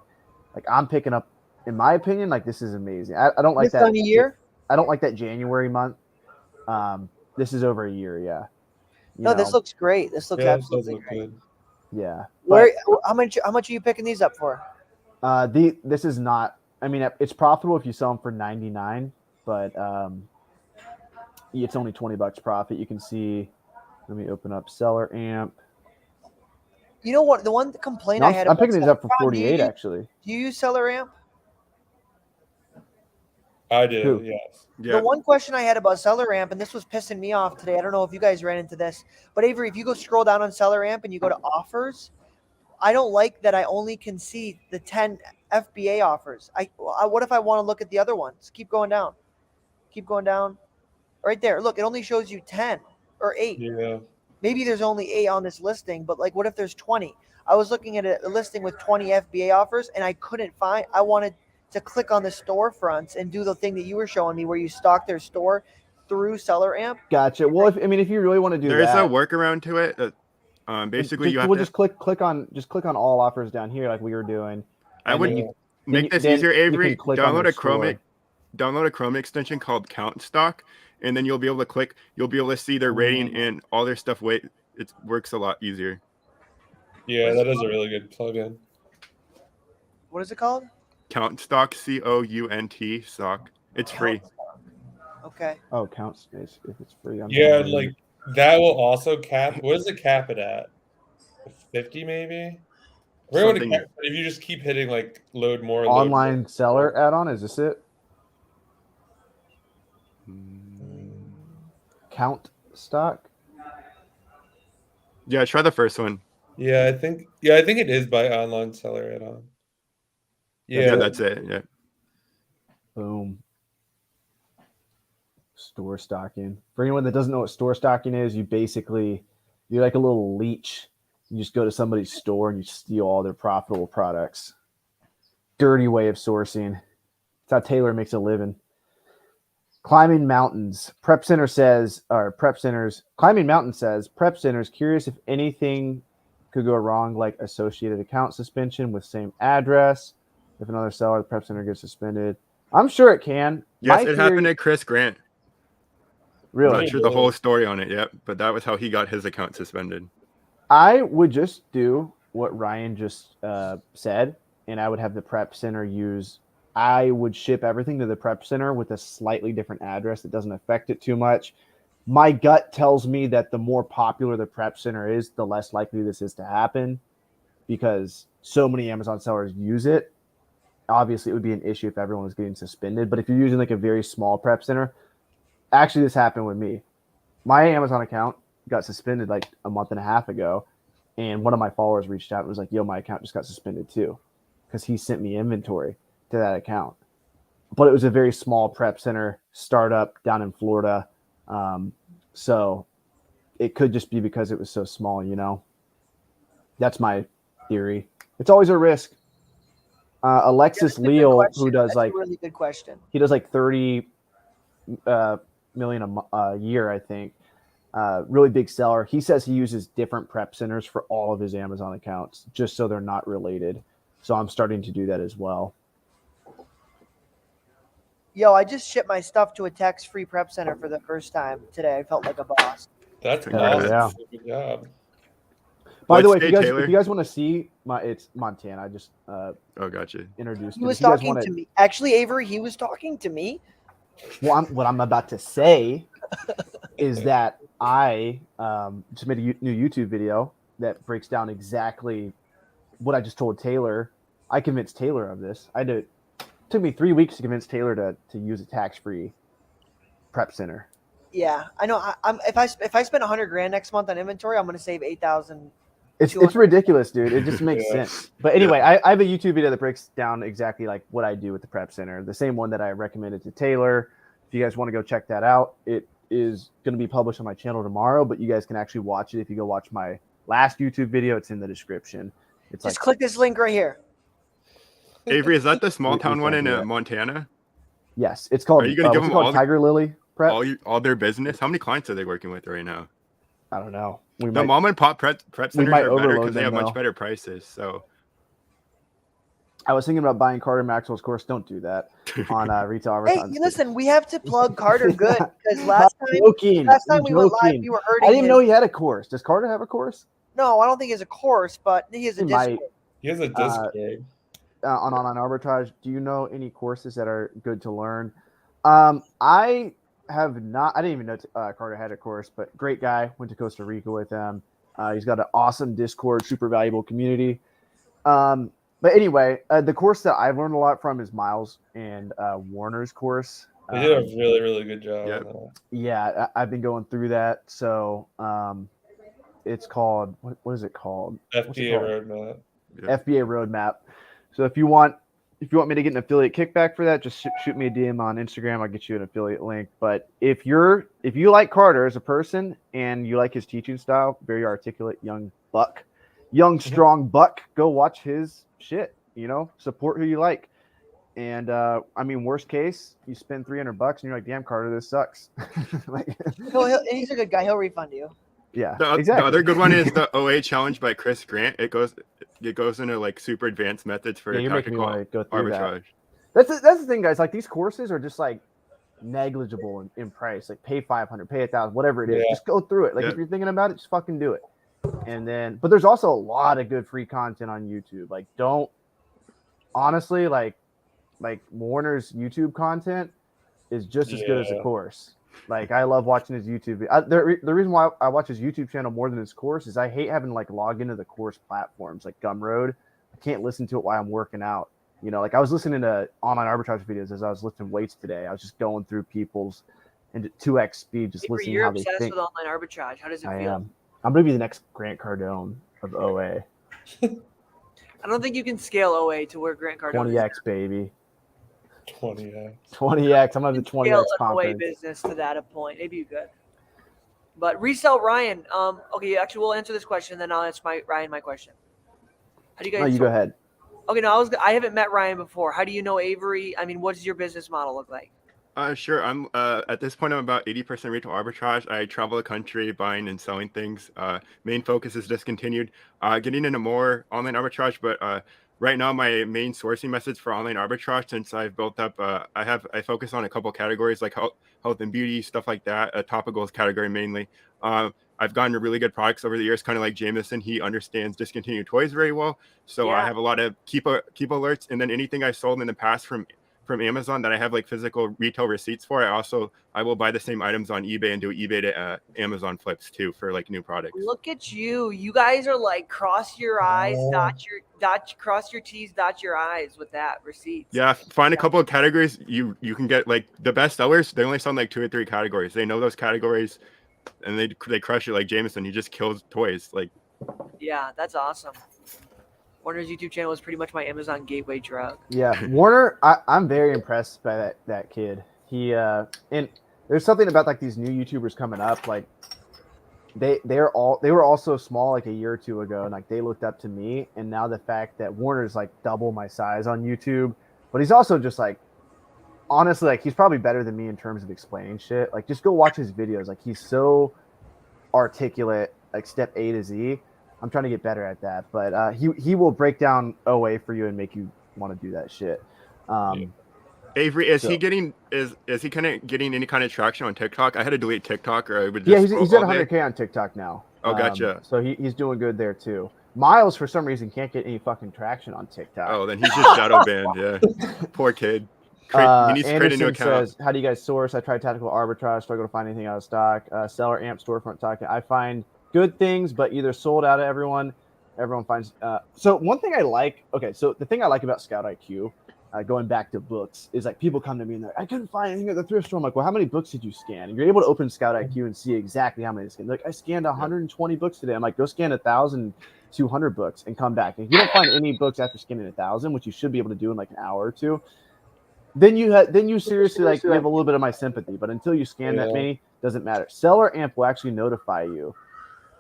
Like I'm picking up, in my opinion, like this is amazing. I don't like This that. time of year? I don't like that January month. This is over a year, yeah. No, this looks great. This looks Yeah, it does absolutely look great. good. yeah. Where? How much are you picking these up for? This is not. I mean, it's profitable if you sell them for 99, but it's only $20 profit. You can see. Let me open up Seller Amp. You know what? The one complaint No, I had. I'm about picking these up for Ron, 48 actually. Do you use Seller Amp? I do, Who? yes. Yeah. The one question I had about Seller Amp, and this was pissing me off today. I don't know if you guys ran into this, but Avery, if you go scroll down on Seller Amp and you go to offers, I don't like that I only can see the 10 FBA offers. What if I want to look at the other ones? Keep going down. Keep going down. Right there. Look, it only shows you 10 or 8. Yeah. Maybe there's only 8 on this listing, but like what if there's 20? I was looking at a listing with 20 FBA offers and I couldn't find. I wanted to click on the storefronts and do the thing that you were showing me where you stock their store through Seller Amp. Gotcha. Well, if you really want to do There is that, a workaround to it. Basically, you have just click on all offers down here like we were doing. I would make this then easier, you Avery. can click on their Download a Chrome extension called Count Stock, and then you'll be able to click. You'll be able to see their rating and all their stuff. It works a lot easier. Yeah, that is a really good plugin. What is it called? Count Stock, COUNT stock. It's free. Okay. Oh, Count Space if it's free. Yeah, like that will also cap. What does it cap it at? 50 maybe. If you just keep hitting like load more. Online seller add-on, is this it? Count Stock. Yeah, try the first one. Yeah, I think it is by online seller add-on. Yeah, that's it. Yeah. Boom. Store stocking. For anyone that doesn't know what store stocking is, you're like a little leech. You just go to somebody's store and you steal all their profitable products. Dirty way of sourcing. It's how Taylor makes a living. Climbing Mountains. Climbing Mountain says, Prep Center's curious if anything could go wrong, like associated account suspension with same address. If another seller at the Prep Center gets suspended. I'm sure it can. Yes, it happened to Chris Grant. Really? I'm not sure the whole story on it yet, but that was how he got his account suspended. I would just do what Ryan just said, and I would have the Prep Center I would ship everything to the Prep Center with a slightly different address that doesn't affect it too much. My gut tells me that the more popular the Prep Center is, the less likely this is to happen because so many Amazon sellers use it. Obviously, it would be an issue if everyone was getting suspended, but if you're using like a very small Prep Center, actually this happened with me. My Amazon account got suspended like a month and a half ago, and one of my followers reached out and was like, yo, my account just got suspended too, because he sent me inventory to that account. But it was a very small Prep Center startup down in Florida. So it could just be because it was so small, That's my theory. It's always a risk. Alexis Leal, who does That's a really good question. He does like 30 million a year, I think. Really big seller. He says he uses different Prep Centers for all of his Amazon accounts, just so they're not related. So I'm starting to do that as well. Yo, I just shipped my stuff to a tax-free Prep Center for the first time today. I felt like a boss. That's awesome. Yeah. Good job. By the way, if you guys want to see it's Montana. I just gotcha. Introduced him. He was talking to me. Actually, Avery, he was talking to me. Well, what I'm about to say is that I just made a new YouTube video that breaks down exactly what I just told Taylor. I convinced Taylor of this. It took me 3 weeks to convince Taylor to use a tax-free prep center. Yeah, I know. If I spend $100,000 next month on inventory, I'm going to save 8,000. It's ridiculous, dude. It just makes Yeah. sense. But anyway, I have a YouTube video that breaks down exactly like what I do with the prep center. The same one that I recommended to Taylor. If you guys want to go check that out, it is going to be published on my channel tomorrow, but you guys can actually watch it if you go watch my last YouTube video. It's in the description. It's Just like, click this link right here. Avery, is that the small We town one can't in do that. Montana? yes, it's called. Are you gonna what's give it them called? all the- Tiger Lily prep? All their business? How many clients are they working with right now? I don't know. The mom and pop prep centers might are better overload because they have them, though. much better prices. So I was thinking about buying Carter Maxwell's course. Don't do that on retail Hey, advertising. listen, we have to plug Carter good because last time Joking. we went live, Joking. we were I hurting. didn't even know he had a course. Does Carter have a course? No, I don't think he has a course, but he has a He Discord. might. He has a Discord. On online arbitrage. Do you know any courses that are good to learn? I have not. I didn't even know Carter had a course, but great guy. Went to Costa Rica with him. He's got an awesome Discord, super valuable community. But anyway, the course that I've learned a lot from is Miles and Warner's course. They did a really, really good job Yeah. on that. Yeah, I've been going through that. So it's called what is it called? What's it FBA called? roadmap. FBA roadmap. So if you want me to get an affiliate kickback for that, just shoot me a DM on Instagram. I'll get you an affiliate link. But if you like Carter as a person and you like his teaching style, very articulate, young strong buck, go watch his shit. Support who you like. And I mean, worst case, you spend $300 and you're like, damn, Carter, this sucks. He's a good guy. He'll refund you. Yeah, the exactly. other good one is the OA challenge by Chris Grant. It goes into like super advanced methods for You're making me tactical want to go through that. arbitrage. That's the thing, guys. Like these courses are just like negligible in price. Like pay $500, pay $1,000, whatever it is. Yeah. Just go through it. Like Yeah. if you're thinking about it, just fucking do it. And then, but there's also a lot of good free content on YouTube. Like honestly, like Warner's YouTube content is just as good as the Yeah. course. Like I love watching his YouTube. The reason why I watch his YouTube channel more than his course is I hate having to like log into the course platforms like Gumroad. I can't listen to it while I'm working out. Like I was listening to online arbitrage videos as I was lifting weights today. I was just going through people's into 2x speed, just Avery, listening you're how they obsessed think. with online arbitrage. How does it I feel? am. I'm gonna be the next Grant Cardone of OA. I don't think you can scale OA to where Grant Cardone is. 20x baby. 20x. 20x. I'm gonna have the Scale 20x an OA conference. business to that point. Maybe you could. But resell Ryan. Okay, actually, we'll answer this question, then I'll answer Ryan my question. How do you guys? No, you go ahead. Okay, no, I haven't met Ryan before. How do you know Avery? I mean, what does your business model look like? Sure. I'm at this point I'm about 80% retail arbitrage. I travel the country buying and selling things. Main focus is discontinued. Getting into more online arbitrage, but right now my main sourcing methods for online arbitrage, since I've built up, I focus on a couple categories like health and beauty, stuff like that. A topicals category mainly. I've gotten really good products over the years, kind of like Jameson. He understands discontinued toys very well, so Yeah. I have a lot of keep alerts, and then anything I sold in the past from Amazon that I have like physical retail receipts for, I will buy the same items on eBay and do eBay to Amazon flips too for like new products. Look at you. You guys are like cross your I's, cross your T's, dot your I's with that receipts. Yeah, find a couple of categories you can get. Like the best sellers, they only sell like 2 or 3 categories. They know those categories and they crush it. Like Jameson, he just kills toys. Like, Yeah, that's awesome. Warner's YouTube channel is pretty much my Amazon gateway drug. Yeah, Warner, I'm very impressed by that kid. He and there's something about like these new YouTubers coming up. Like they were all so small like a year or two ago, and like they looked up to me. And now the fact that Warner's like double my size on YouTube, but he's also just like honestly like he's probably better than me in terms of explaining shit. Like just go watch his videos. Like he's so articulate, like step A to Z. I'm trying to get better at that, but he will break down OA for you and make you want to do that shit. Avery, is he kind of getting any kind of traction on TikTok? I had to delete TikTok, or I would just he's at 100K on TikTok now. Oh, gotcha. So he's doing good there too. Miles, for some reason, can't get any fucking traction on TikTok. Oh, then he's just shadow banned. Yeah, poor kid. he needs to create a new Anderson account. says, how do you guys source? I tried tactical arbitrage, struggle to find anything out of stock. Seller amp storefront talking. I find good things, but either sold out of everyone finds. So one thing I like, so the thing I like about Scout IQ, going back to books, is like people come to me and they're like, I couldn't find anything at the thrift store. I'm like, well, how many books did you scan? And you're able to open Scout IQ and see exactly how many to scan. Like, I scanned 120 books today. I'm like, go scan 1,200 books and come back. And if you don't find any books after scanning 1,000, which you should be able to do in like an hour or two, then you seriously like you have a little bit of my sympathy. But until you scan that many, doesn't matter. Seller amp will actually notify you.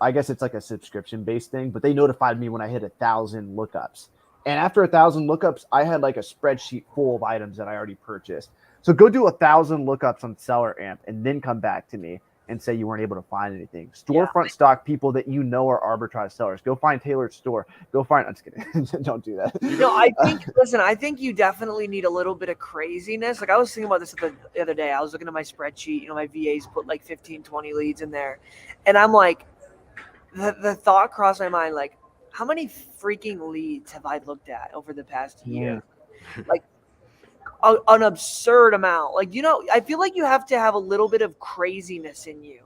I guess it's like a subscription based thing, but they notified me when I hit 1,000 lookups. And after 1,000 lookups, I had like a spreadsheet full of items that I already purchased. So go do 1,000 lookups on Seller amp and then come back to me and say you weren't able to find anything. Storefront stock people that you know are arbitrage sellers. Go find Taylor's store. Go find. I'm just kidding. Don't do that. No, I think you definitely need a little bit of craziness. Like I was thinking about this the other day. I was looking at my spreadsheet. My VAs put like 15, 20 leads in there. And I'm like, the thought crossed my mind, like, how many freaking leads have I looked at over the past year? Like an absurd amount. Like, I feel like you have to have a little bit of craziness in you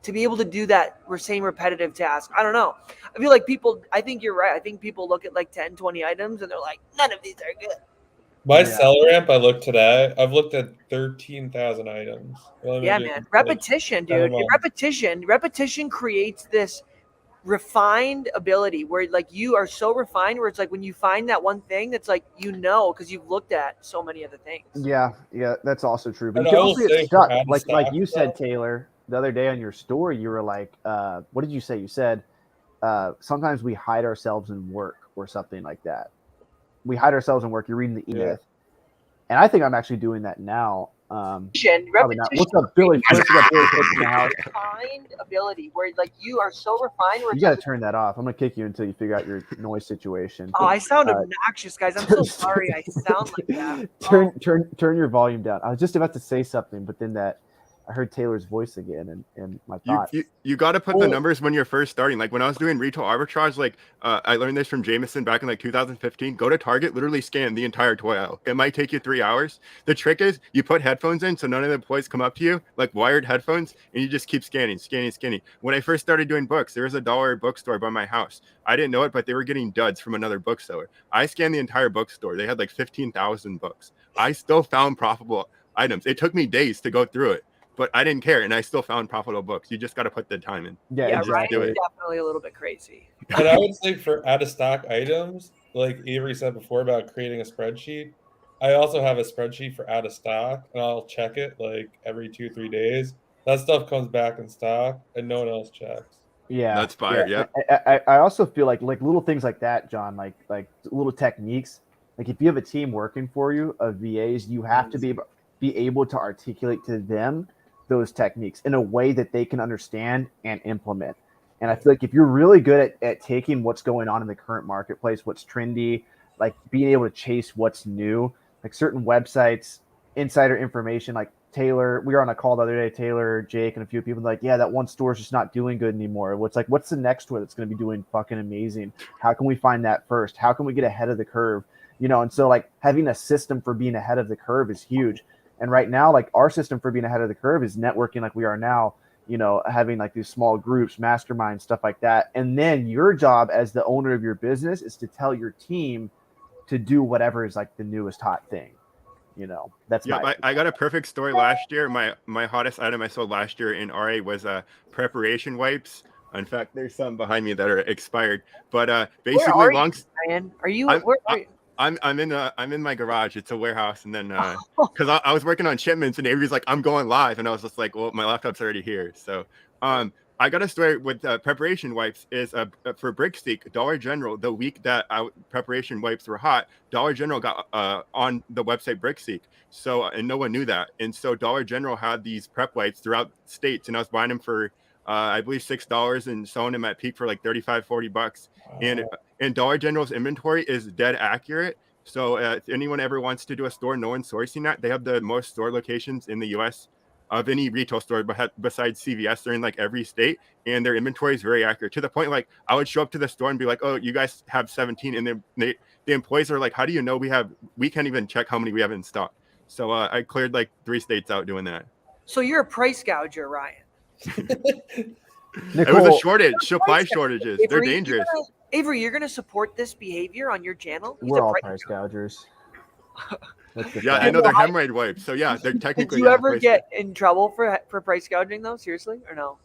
to be able to do that same repetitive task. I don't know. I feel like I think you're right. I think people look at like 10, 20 items and they're like, none of these are good. My Seller amp I looked today, I've looked at 13,000 items. Man. Repetition, dude. Repetition creates this refined ability where like you are so refined where it's like when you find that one thing that's like because you've looked at so many other things. Yeah, that's also true. But you can also get stuck. Like you said, Taylor, the other day on your story, you were like, what did you say? You said sometimes we hide ourselves in work or something like that. We hide ourselves in work. You're reading the E-Myth. And I think I'm actually doing that now. Probably not. What's up, Billy? Refined ability where like you are so refined. You got to turn that off. I'm gonna kick you until you figure out your noise situation. Oh, I sound obnoxious, guys. I'm so sorry. I sound like that. Turn your volume down. I was just about to say something, but then I heard Taylor's voice again, and my thoughts. You got to put the numbers when you're first starting. Like when I was doing retail arbitrage, like I learned this from Jameson back in like 2015. Go to Target, literally scan the entire toy aisle. It might take you 3 hours. The trick is you put headphones in so none of the employees come up to you, like wired headphones, and you just keep scanning. When I first started doing books, there was a dollar bookstore by my house. I didn't know it, but they were getting duds from another bookseller. I scanned the entire bookstore. They had like 15,000 books. I still found profitable items. It took me days to go through it. But I didn't care, and I still found profitable books. You just got to put the time in. Yeah, exactly. Right. Definitely a little bit crazy. And I would say for out-of-stock items, like Avery said before about creating a spreadsheet, I also have a spreadsheet for out-of-stock, and I'll check it like every 2-3 days. That stuff comes back in stock, and no one else checks. Yeah, that's fire. Yeah. I also feel like little things like that, John, like little techniques. Like if you have a team working for you of VAs, you have to be able to articulate to them those techniques in a way that they can understand and implement. And I feel like if you're really good at taking what's going on in the current marketplace, what's trendy, like being able to chase what's new, like certain websites, insider information, like Taylor, we were on a call the other day, Taylor, Jake, and a few people like, yeah, that one store's just not doing good anymore. What's the next store that's going to be doing fucking amazing? How can we find that first? How can we get ahead of the curve? And so like having a system for being ahead of the curve is huge. And right now, like our system for being ahead of the curve is networking like we are now, having like these small groups, masterminds, stuff like that. And then your job as the owner of your business is to tell your team to do whatever is like the newest hot thing. That's I got a perfect story last year. My hottest item I sold last year in RA was preparation wipes. In fact, there's some behind me that are expired. But basically, where are you? I'm in my garage. It's a warehouse, and then because I was working on shipments, and Avery's like, I'm going live, and I was just like, well, my laptop's already here. So I got a story with preparation wipes is for BrickSeek, Dollar General. The week that preparation wipes were hot, Dollar General got on the website BrickSeek. So and no one knew that, and so Dollar General had these prep wipes throughout states, and I was buying them for I believe $6 and selling them at peak for like $35-$40. Wow. And Dollar General's inventory is dead accurate. So if anyone ever wants to do a store, no one's sourcing that. They have the most store locations in the U.S. of any retail store besides CVS. They're in like every state, and their inventory is very accurate to the point like I would show up to the store and be like, oh, you guys have 17, and then the employees are like, how do you know we can't even check how many we have in stock. So I cleared like 3 states out doing that. So you're a price gouger, Ryan. It was a Nicole, shortage, supply shortages. They're dangerous. Avery, you're gonna support this behavior on your channel? He's we're a all price price gougers. That's the Yeah, fact. I know they're hemorrhoid wipes. So yeah, they're Did technically. you ever get in trouble for price gouging though? Seriously, or no?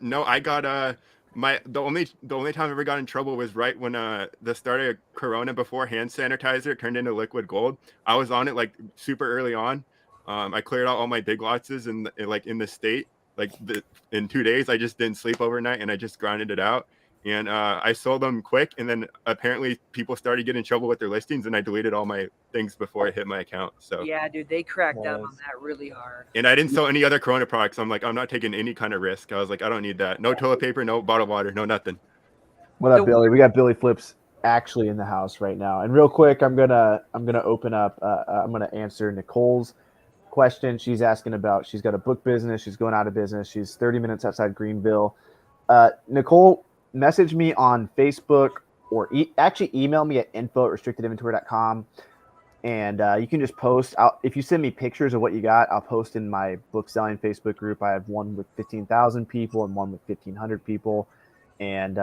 No, I got the only time I ever got in trouble was right when the start of Corona, before hand sanitizer turned into liquid gold. I was on it like super early on. I cleared out all my big losses in the state. In 2 days, I just didn't sleep overnight and I just grinded it out. And I sold them quick, and then apparently people started getting in trouble with their listings, and I deleted all my things before it hit my account. So yeah, dude, they cracked down on that really hard. And I didn't sell any other Corona products. I'm like, I'm not taking any kind of risk. I was like, I don't need that. No toilet paper, no bottled water, no nothing. What up, Billy? We got Billy Flips actually in the house right now. And real quick, I'm gonna open up. I'm gonna answer Nicole's question. She's asking about. She's got a book business. She's going out of business. She's 30 minutes outside Greenville. Nicole, message me on Facebook or actually email me at info@restrictedinventory.com. And you can just post out. If you send me pictures of what you got, I'll post in my book selling Facebook group. I have one with 15,000 people and one with 1,500 people. And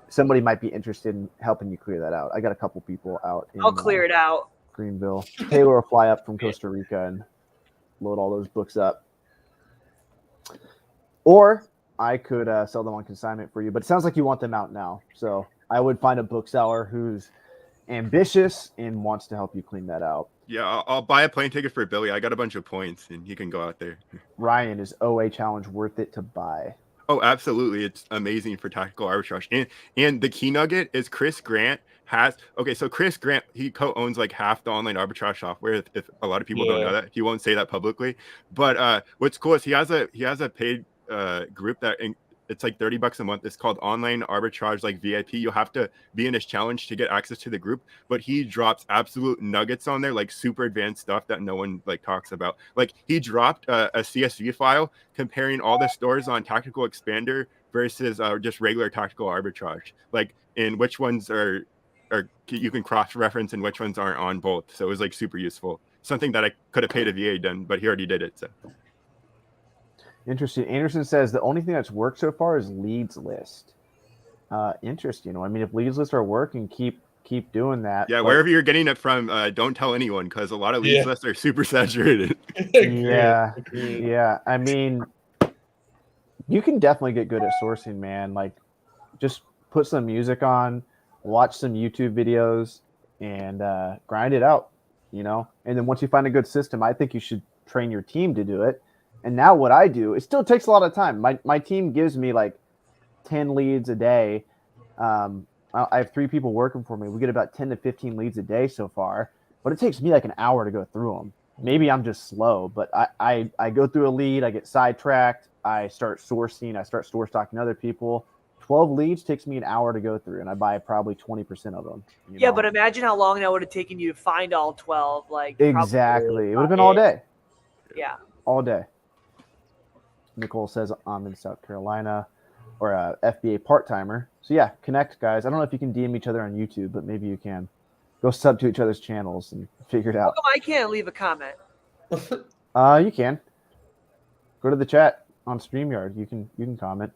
somebody might be interested in helping you clear that out. I got a couple people out. I'll clear it out. Greenville. Taylor will fly up from Costa Rica and load all those books up. Or I could sell them on consignment for you. But it sounds like you want them out now. So I would find a bookseller who's ambitious and wants to help you clean that out. Yeah, I'll buy a plane ticket for Billy. I got a bunch of points, and he can go out there. Ryan, is OA Challenge worth it to buy? Oh, absolutely. It's amazing for tactical arbitrage. And the key nugget is Chris Grant so Chris Grant, he co-owns like half the online arbitrage software. If a lot of people don't know that, he won't say that publicly. But what's cool is he has a paid group that it's like $30 a month. It's called Online Arbitrage, like VIP. You'll have to be in his challenge to get access to the group, but he drops absolute nuggets on there, like super advanced stuff that no one like talks about. Like he dropped a CSV file comparing all the stores on Tactical Expander versus just regular Tactical Arbitrage, like in which ones are you can cross-reference and which ones aren't on both. So it was like super useful. Something that I could have paid a VA done, but he already did it. So. Interesting. Anderson says the only thing that's worked so far is leads list. Interesting. I mean, if leads lists are working, keep doing that. Yeah, wherever you're getting it from, don't tell anyone, because a lot of leads lists are super saturated. Yeah. I mean, you can definitely get good at sourcing, man. Like, just put some music on, watch some YouTube videos, and grind it out. And then once you find a good system, I think you should train your team to do it. And now what I do, it still takes a lot of time. My team gives me like 10 leads a day. I have 3 people working for me. We get about 10 to 15 leads a day so far, but it takes me like an hour to go through them. Maybe I'm just slow, but I go through a lead, I get sidetracked, I start sourcing, I start store stocking other people. 12 leads takes me an hour to go through, and I buy probably 20% of them. Yeah, but imagine how long that would have taken you to find all 12. Like exactly. It would have been all day. Yeah. All day. Nicole says I'm in South Carolina, or a FBA part-timer. So yeah, connect, guys. I don't know if you can DM each other on YouTube, but maybe you can. Go sub to each other's channels and figure it out. How come I can't leave a comment? You can. Go to the chat on StreamYard. You can comment.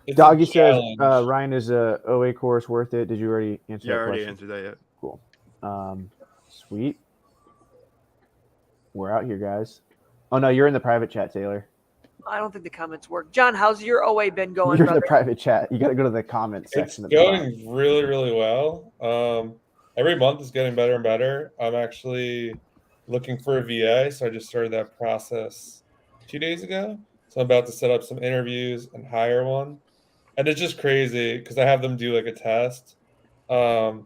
It's Doggy says, Ryan, is a OA course worth it? Did you already answer that question? Yeah, I already answered that yet. Cool. Sweet. We're out here, guys. Oh, no, you're in the private chat, Taylor. I don't think the comments work. John, how's your OA been going? You're in the private chat. You got to go to the comment section. It's going really, really well. Every month is getting better and better. I'm actually looking for a VA, so I just started that process 2 days ago. So I'm about to set up some interviews and hire one. And it's just crazy because I have them do like a test, and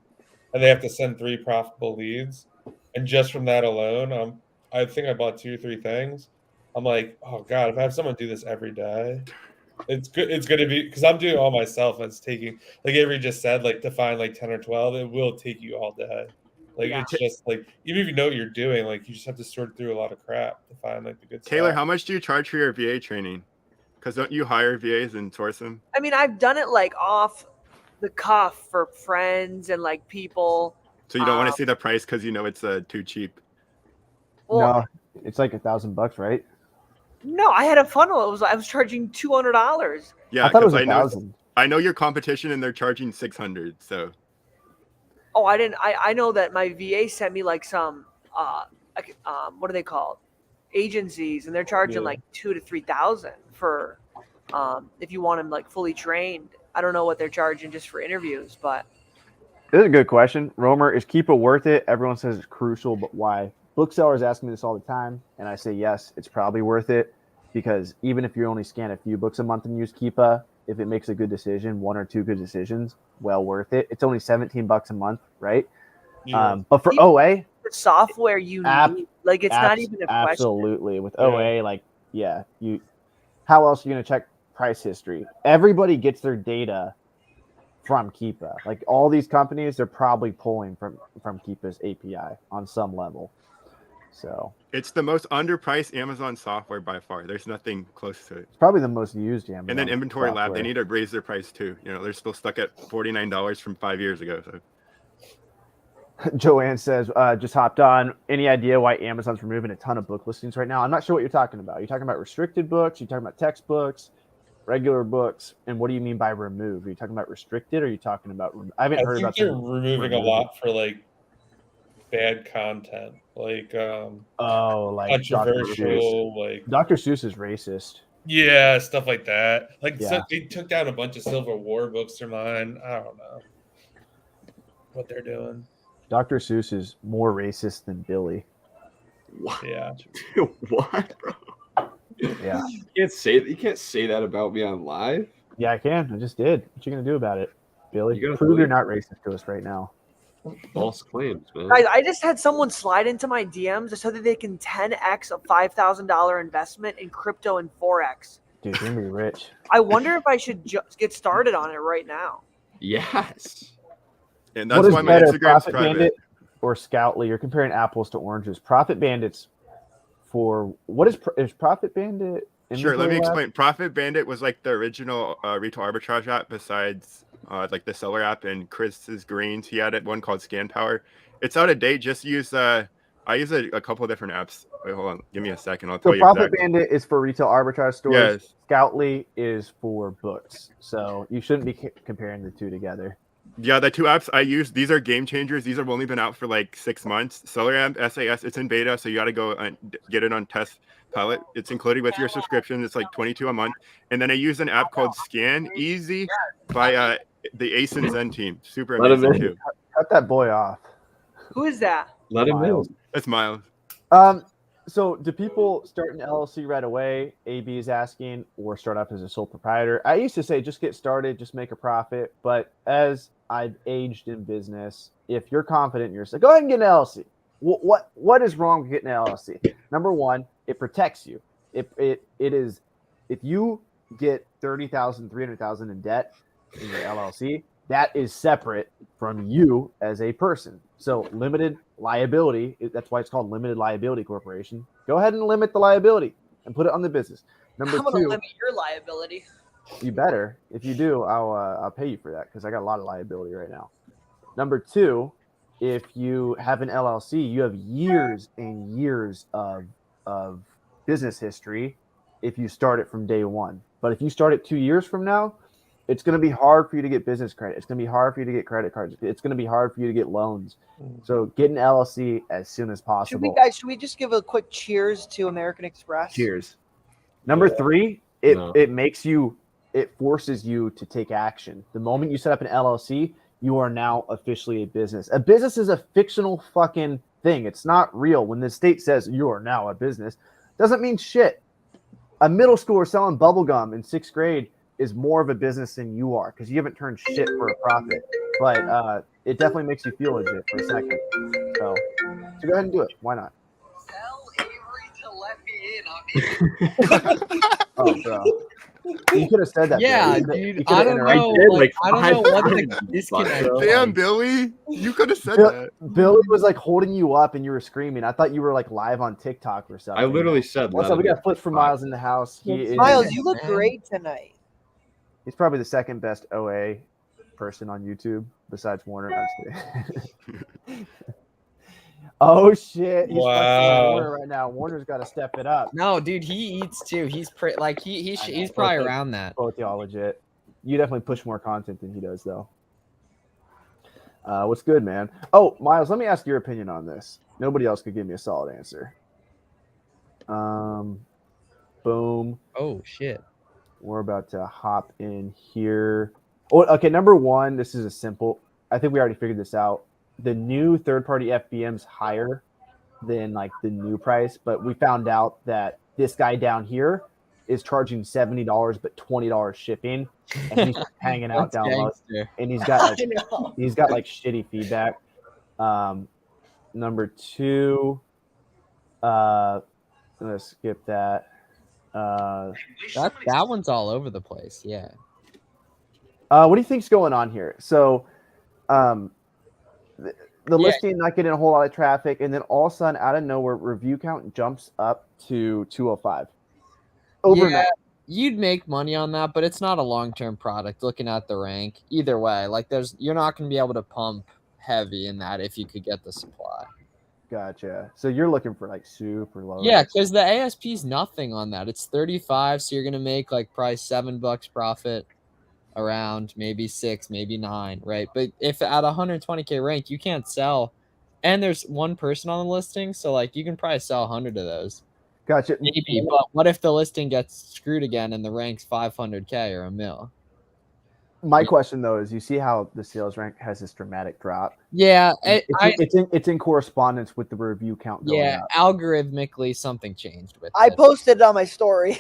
they have to send 3 profitable leads. And just from that alone, I think I bought 2 or 3 things. I'm like, oh God, if I have someone do this every day, it's good. It's going to be, because I'm doing it all myself. It's taking, like Avery just said, like to find like 10 or 12, it will take you all day. Like it's just like, even if you know what you're doing, like you just have to sort through a lot of crap to find like the good stuff. Taylor, how much do you charge for your VA training? Because don't you hire VAs and source them? I mean, I've done it like off the cuff for friends and like people. So you don't want to see the price because you know it's too cheap. Well, No, it's like $1,000, right? no, I had a funnel. I was charging $200. Yeah, I thought it was because $1,000. I know your competition and they're charging 600. So Oh, I didn't. I know that my VA sent me like some what are they called? Agencies, and they're charging Yeah. like 2,000 to 3,000 for if you want them like fully trained. I don't know what they're charging just for interviews, but This is a good question. Romer, is Keepa worth it? Everyone says it's crucial, but why? Booksellers ask me this all the time, and I say yes, it's probably worth it because even if you only scan a few books a month and use Keepa, if it makes a good decision, 1 or 2 good decisions, well worth it. It's only $17 a month, right? Yeah. But for Keepa- OA, the software you need, like it's not even a question. absolutely. With Yeah. OA, like you. How else are you going to check price history? Everybody gets their data from Keepa. Like all these companies, they're probably pulling from Keepa's API on some level. So it's the most underpriced Amazon software by far. There's nothing close to it. it's probably the most used Amazon. And then Inventory Lab, software. they need to raise their price too. You know, they're still stuck at $49 from 5 years ago. So Joanne says, just hopped on. Any idea why Amazon's removing a ton of book listings right now? I'm not sure what you're talking about. Are you talking about restricted books? Are you talking about textbooks? Regular books? And what do you mean by remove? Are you talking about restricted? Or are you talking about? I haven't heard think about they're them removing a lot for like bad content, like like controversial, like Dr. Seuss is racist. yeah, stuff like that. Like Yeah. so they took down a bunch of Civil War books of mine. I don't know what they're doing. Dr. Seuss is more racist than Billy. What? Yeah, What, bro? Yeah. You can't say that about me on live. Yeah, I can. I just did. What you gonna do about it, Billy? You gotta Prove you're believe not racist to us right now. False claims, man. Guys, I just had someone slide into my DMs so that they can 10x a $5,000 investment in crypto and forex. Dude, you're gonna be rich. I wonder if I should just get started on it right now. Yes. and What that's is why my better, Instagram's Profit private. Bandit or Scoutly? You're comparing apples to oranges. Profit Bandit's for what is Profit Bandit? Sure, let me Inventory Lab? explain. Profit Bandit was like the original retail arbitrage app besides like the seller app and Chris's Greens. He had one called Scan Power. It's out of date. Just use I use a couple of different apps. Wait, hold on. Give me a second. I'll tell So you Profit exactly. Bandit is for retail arbitrage stores. Yes. Scoutly is for books. So you shouldn't be comparing the two together. Yeah, the two apps I use, these are game changers. These have only been out for like 6 months. Seller app, SAS, it's in beta, so you got to go and get it on test pilot. It's included with your subscription. It's like $22 a month. And then I use an app called Scan Easy by the Ace and Zen team. Super Let 'em amazing in. too. Cut that boy off. Who is that? Let him in. Miles. That's Miles. So do people start an LLC right away? AB is asking, or start up as a sole proprietor? I used to say just get started, just make a profit. But as I've aged in business, if you're confident in yourself, go ahead and get an LLC. What is wrong with getting an LLC? Number one, it protects you. It is if you get 30,000, 300,000 in debt in your LLC, that is separate from you as a person. So limited liability, that's why it's called limited liability corporation. Go ahead and limit the liability and put it on the business. Number I'm gonna two, limit your liability. you better. If you do, I'll pay you for that because I got a lot of liability right now. Number two, if you have an LLC, you have years and years of business history if you start it from day one. But if you start it 2 years from now, it's going to be hard for you to get business credit. It's going to be hard for you to get credit cards. It's going to be hard for you to get loans. So get an LLC as soon as possible. Should we just give a quick cheers to American Express? Cheers. Number three, No. it forces you to take action. The moment you set up an LLC, you are now officially a business. A business is a fictional fucking thing. It's not real. When the state says you are now a business, doesn't mean shit. A middle schooler selling bubble gum in 6th grade is more of a business than you are because you haven't turned shit for a profit. But it definitely makes you feel legit for a second. So go ahead and do it. Why not? Tell Avery to let me in on it. Oh, bro. You could have said that. Yeah, Billy. You dude. could I have don't interrupted. know. did, Like, like, I don't know what the 5 disconnect bro. was. Damn, Billy, you could have said Bill- that. Billy was like holding you up and you were screaming. I thought you were like live on TikTok or something. I literally said What's let up? We him got Flips for Miles in the house. Miles, you look Man. great tonight. He's probably the second best OA person on YouTube besides Warner. I'm just kidding. Oh shit! He's flexing on Wow. Warner right now. Warner's got to step it up. No, dude, he eats too. He's like he's I know, he's both probably of- around that. Both y'all legit. You definitely push more content than he does, though. What's good, man? Oh, Miles, let me ask your opinion on this. Nobody else could give me a solid answer. Boom. Oh shit. We're about to hop in here. Oh, okay. Number one, this is a simple. I think we already figured this out. The new third-party FBM's higher than like the new price, but we found out that this guy down here is charging $70 but $20 shipping, and he's hanging out That's down low, gangster. and he's got I like know. he's got like shitty feedback. Number two, I'm gonna skip that. That one's all over the place. Yeah. What do you think's going on here? So, the Yeah. listing not getting a whole lot of traffic, and then all of a sudden, out of nowhere, review count jumps up to 205 overnight. Yeah, you'd make money on that, but it's not a long-term product. Looking at the rank, either way, like you're not going to be able to pump heavy in that if you could get the supply. Gotcha. So you're looking for like super low. Yeah, because the ASP's nothing on that. It's 35, so you're gonna make like probably $7 profit, around maybe 6, maybe 9, right? But if at 120K rank, you can't sell, and there's one person on the listing, so like you can probably sell 100 of those, Gotcha. maybe. But what if the listing gets screwed again and the rank's 500K or a mil? My question though is, you see how the sales rank has this dramatic drop? Yeah, It's in correspondence with the review count going yeah, up. algorithmically something changed with I it. posted it on my story.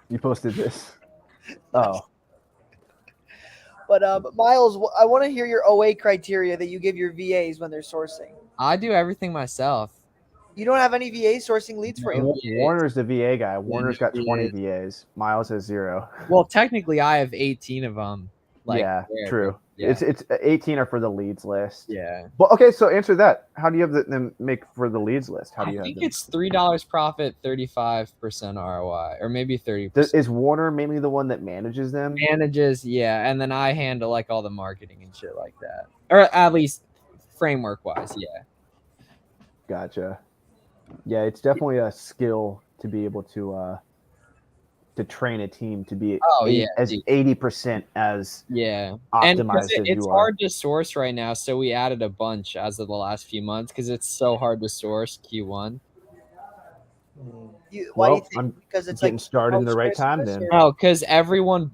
You posted this. Oh, But Miles, I want to hear your OA criteria that you give your VAs when they're sourcing. I do everything myself. You don't have any VAs sourcing leads for you. Warner's the VA guy. Warner's got 20 VAs. VAs. Miles has 0. Well, technically, I have 18 of them. Yeah, there, true. but yeah. It's 18 are for the leads list. Yeah. But okay, so answer that. How do you have them make for the leads list? How do you I have think them? it's $3 profit, 35% ROI, or maybe 30%. Is Warner mainly the one that manages them? Manages, yeah, and then I handle like all the marketing and shit like that, or at least framework wise, yeah. Gotcha. Yeah, it's definitely a skill to be able to train a team to be Oh, yeah, as dude. 80% as Yeah, and 'cause optimized as it's you are. hard to source right now, so we added a bunch as of the last few months because it's so hard to source Q1. Why do you Well, think? I'm Because it's getting like started in the right post-Christmas time then. or- Oh, because everyone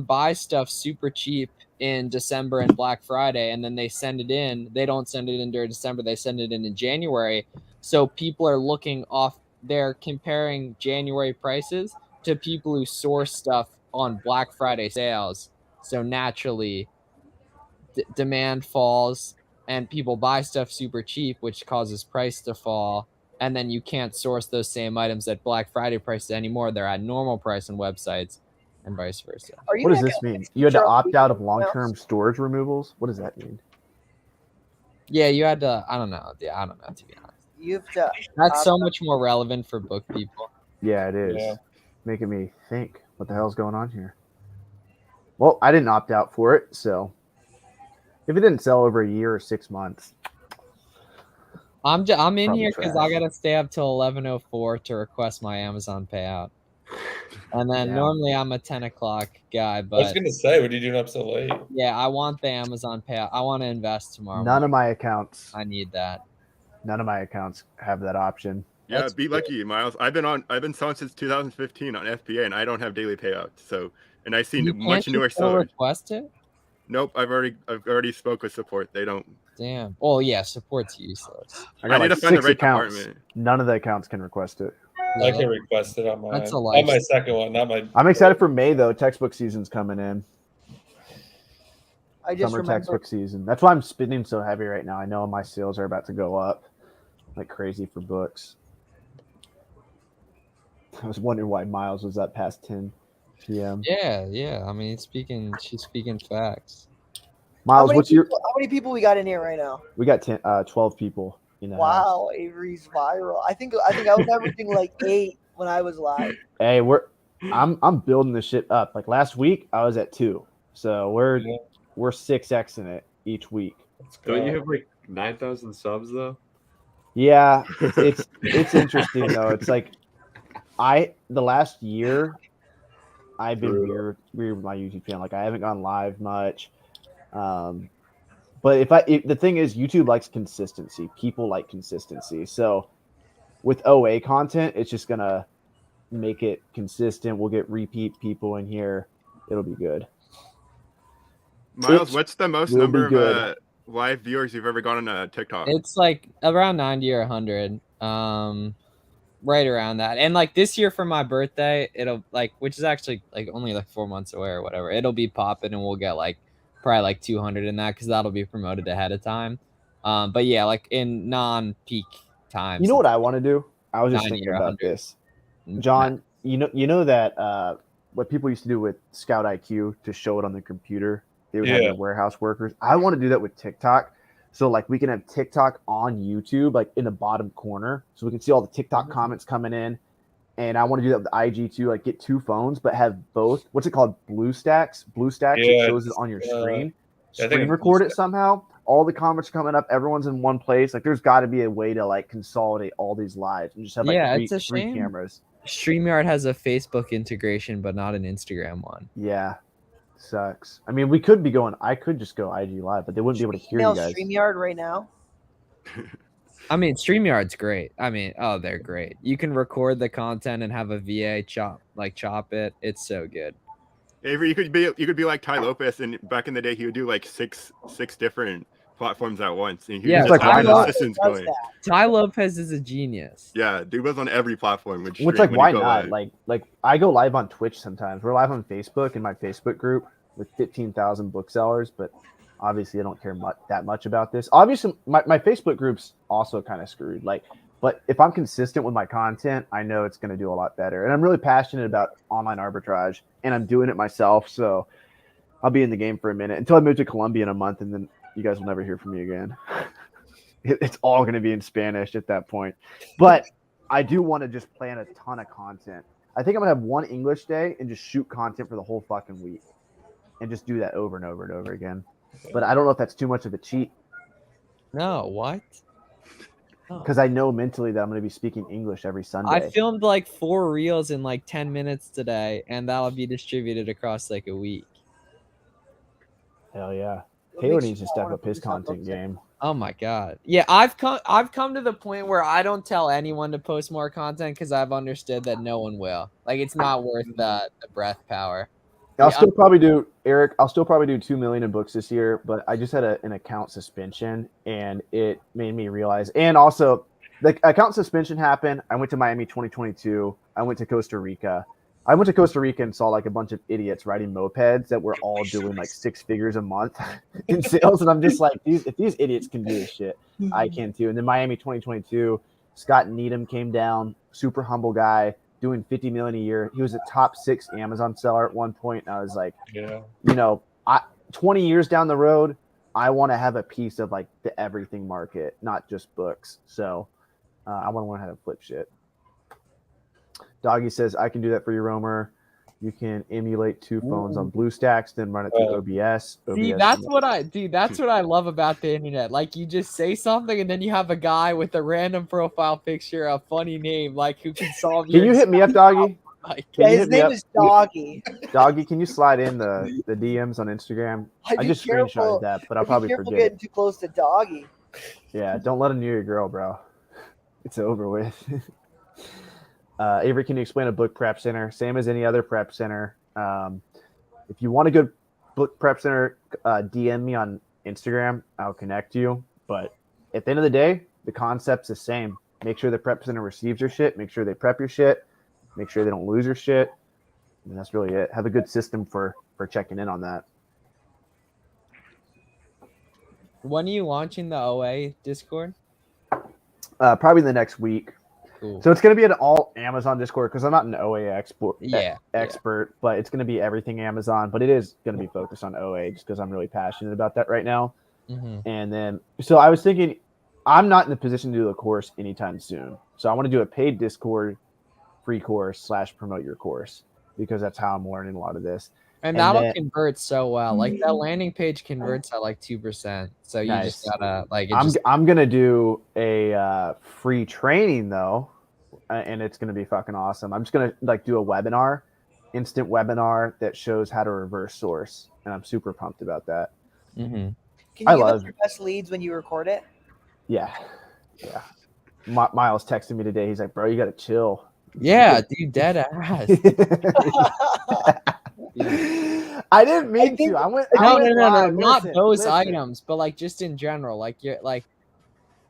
buys stuff super cheap in December and Black Friday, and then they send it in. They don't send it in during December; they send it in January. So people are looking off. They're comparing January prices to people who source stuff on Black Friday sales. So naturally, demand falls, and people buy stuff super cheap, which causes price to fall. And then you can't source those same items at Black Friday prices anymore. They're at normal price on websites, and vice versa. Are you What does making this a mean? feature You had to on opt out of weekly accounts? long-term storage removals? What does that mean? Yeah, you had to. I don't know. Yeah, I don't know, to be honest. You have to. That's so much more relevant for book people. Yeah, it is. Yeah. Making me think, what the hell's going on here? Well, I didn't opt out for it, so if it didn't sell over a year or 6 months, I'm in Probably here because I trash. gotta stay up till 11:04 to request my Amazon payout. And then Yeah. normally I'm a 10 o'clock guy, I was but gonna say, what are you doing up so late? yeah, I want the Amazon payout. I want to invest tomorrow. none of morning. my accounts, I need that. have that option. Yeah, That's be good. lucky, Miles. I've been selling since 2015 on FBA, and I don't have daily payouts. So, and I've seen You much can't newer just go sellers. request it. Nope, I've already spoke with support. They don't. Damn. Well, yeah, support's useless. I I got need like to find the 6 right accounts. department. None of the accounts can request it. I can request it on mine. That's a On life. my second one, not my. I'm excited for May though. Textbook season's coming in. I just Summer remember. textbook season. That's why I'm spending so heavy right now. I know my sales are about to go up like crazy for books. I was wondering why Miles was up past 10 p.m. Yeah. I mean, she's speaking facts. Miles, what's your? How many people we got in here right now? We got 12 people in the house. Wow, Avery's viral. I think I was averaging like 8 when I was live. Hey, I'm building this shit up. Like last week, I was at 2, so we're 6xing it each week. Let's Don't you go. have like 9,000 subs though. Yeah, it's interesting though. It's like the last year I've been Brutal. weird with my YouTube channel. Like I haven't gone live much. But if the thing is, YouTube likes consistency. People like consistency. So with OA content, it's just gonna make it consistent. We'll get repeat people in here. It'll be good. Miles, It what's the most will number be of good. live viewers you've ever got on a TikTok? It's like around 90 or 100. Right around that. And like this year for my birthday, it'll like, which is actually like only like 4 months away or whatever, it'll be popping and we'll get like probably like 200 in that because that'll be promoted ahead of time. But yeah, like in non-peak times, You know what I want to do? I was just 90 thinking or about 100. this. John, you know that what people used to do with Scout IQ to show it on the computer, they would have Yeah. their warehouse workers. I want to do that with TikTok. So like we can have TikTok on YouTube, like in the bottom corner, so we can see all the TikTok comments coming in. And I want to do that with IG too, like get two phones, but have both. What's it called? BlueStacks. BlueStacks. Yeah, It shows it on your screen. I think Screen it's record it BlueStacks. somehow. All the comments are coming up. Everyone's in one place. Like there's got to be a way to like consolidate all these lives and just have like Yeah, three, it's a three shame. cameras. StreamYard has a Facebook integration, but not an Instagram one. Yeah, sucks. I mean, we could be going. I could just go IG live, but they wouldn't be able to hear Email you guys. StreamYard right now. I mean, StreamYard's great. I mean, oh, they're great. You can record the content and have a VA chop it. It's so good. Avery, you could be like Ty Lopez, and back in the day, he would do like six different platforms at once, and he Yeah, would like, just have why an not? assistants Does going. that. Ty Lopez is a genius. Yeah, dude was on every platform. Which Like, why not? Like I go live on Twitch sometimes. We're live on Facebook in my Facebook group with 15,000 booksellers, but obviously I don't care that much about this. Obviously, my Facebook group's also kind of screwed. Like, but if I'm consistent with my content, I know it's going to do a lot better. And I'm really passionate about online arbitrage, and I'm doing it myself. So I'll be in the game for a minute until I move to Colombia in a month, and then you guys will never hear from me again. It's all going to be in Spanish at that point. But I do want to just plan a ton of content. I think I'm going to have one English day and just shoot content for the whole fucking week and just do that over and over and over again. But I don't know if that's too much of a cheat No, what? because I know mentally that I'm going to be speaking English every Sunday. I filmed like 4 reels in like 10 minutes today, and that'll be distributed across like a week. Hell yeah. What Taylor makes needs you to not step wanna up his focus on content books? game. Oh my god. Yeah, I've come to the point where I don't tell anyone to post more content because I've understood that no one will. Like it's not worth the breath power. I'll Yeah, still probably do, Eric, I'll still probably do 2 million in books this year, but I just had an account suspension and it made me realize. And also, the account suspension happened. I went to Miami 2022. I went to Costa Rica. I went to Costa Rica and saw like a bunch of idiots riding mopeds that were all doing like 6 figures a month in sales. And I'm just like, if these idiots can do this shit, I can too. And then Miami 2022, Scott Needham came down, super humble guy, doing 50 million a year. He was a top 6 Amazon seller at one point. And I was like, Yeah. 20 years down the road, I want to have a piece of like the everything market, not just books. So I want to learn how to flip shit. Doggy says, I can do that for you, Romer. You can emulate 2 phones on BlueStacks, then run it through OBS. See, that's what I love about the internet. Like you just say something and then you have a guy with a random profile picture, a funny name, like who can solve Can you hit me up, Doggy? Like, Can Yeah, you his hit me name up? is Doggy. Doggy, can you slide in the DMs on Instagram? I Be just careful. screenshotted that, but I'll Be probably careful forget it. getting too close to Doggy. Yeah, don't let him near your girl, bro. It's over with. Avery, can you explain a book prep center? Same as any other prep center. If you want a good book prep center, DM me on Instagram. I'll connect you. But at the end of the day, the concept's the same. Make sure the prep center receives your shit. Make sure they prep your shit. Make sure they don't lose your shit. And that's really it. Have a good system for checking in on that. when are you launching the OA Discord? Probably the next week. Cool. So it's going to be an all Amazon Discord because I'm not an OA expert, Yeah. but it's going to be everything Amazon. But it is going to be focused on OA just because I'm really passionate about that right now. Mhm. And then, so I was thinking, I'm not in the position to do a course anytime soon. So I want to do a paid Discord free course / promote your course because that's how I'm learning a lot of this. And And that'll then- convert so well. Like that landing page converts at like 2%. So you just Nice. gotta like. I'm gonna do a free training though, and it's gonna be fucking awesome. I'm just gonna like do a webinar, instant webinar that shows how to reverse source, and I'm super pumped about that. Mhm. Can I you give us love- your best leads when you record it? Yeah. Miles texted me today. He's like, "Bro, you gotta chill." Yeah, dude, dead ass. I didn't mean think- to. I went. No, went no, live. not Listen, those listen. items, but like just in general. Like you're like,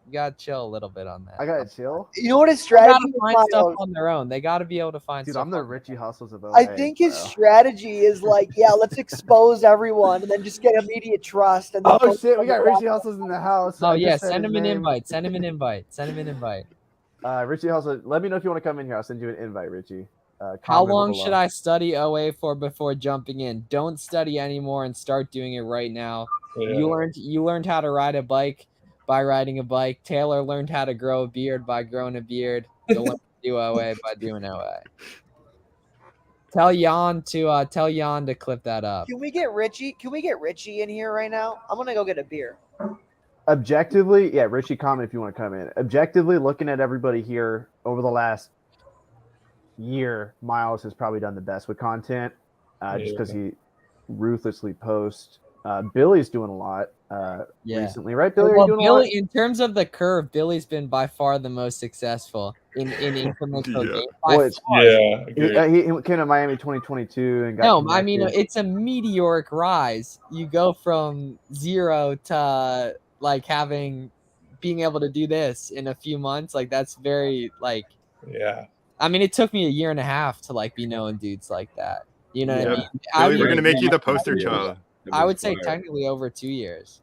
you gotta chill a little bit on that. I gotta chill, You know what his They strategy gotta is, find stuff Miles? on their own. They gotta be able to find dude. stuff. I'm the on their Richie own. Hustles of OA. I think his bro. strategy is like, yeah, let's expose everyone and then just get immediate trust. And then Oh shit, we got Richie Hustles in the house. Oh I yeah, just said send his him an name. invite. Send him an invite. Send him an invite. Richie Hustles. Let me know if you want to come in here. I'll send you an invite, Richie. How Comment long below. should I study OA for before jumping in? Don't study anymore and start doing it right now. Yeah. You learned how to ride a bike by riding a bike. Taylor learned how to grow a beard by growing a beard. You'll learn to do OA by doing OA. Tell Jan to clip that up. Can we get Richie? Can we get Richie in here right now? I'm gonna go get a beer. Objectively, yeah, Richie, comment if you want to come in. Objectively, looking at everybody here over the last year, Miles has probably done the best with content, just because he ruthlessly posts. Billy's doing a lot recently, right? Billy, are you Well, doing a Billy, lot? in terms of the curve, Billy's been by far the most successful in incremental Yeah. gains. Well, By it's- far. Yeah, agreed. He came to Miami 2022 and got No, I mean connected. it's a meteoric rise. You go from 0 to like being able to do this in a few months. Like that's very like. Yeah. I mean, it took me a year and a half to like be knowing dudes like that. You know what I Yeah. mean? Billy, we're would- gonna make you the Yeah. poster child. I would say technically over 2 years.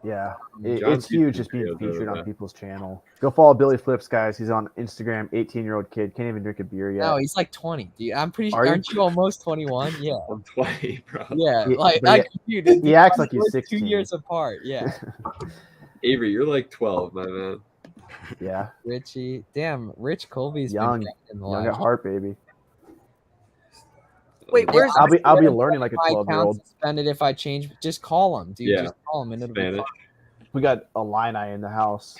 Yeah, John's it's huge YouTube just being videos are featured the on best. people's channel. Go follow Billy Flips, guys. He's on Instagram. 18-year-old kid, can't even drink a beer yet. No, he's like 20, dude. I'm pretty sure. Are you? Aren't you almost 21? Yeah. I'm 20, bro. Yeah. Yeah, Like, but like dude, he acts like he's we're 16. 2 years apart. Yeah. Avery, you're like 12, my man. Yeah, Richie. Damn, Rich Colby's Young. been in the young live. at heart, baby. Wait, where's I'll be learning like a My 12-year-old. account suspended if I change. Just call him, dude. Yeah. Just call him and it'll be Spanish. fine. We got a Illini in the house,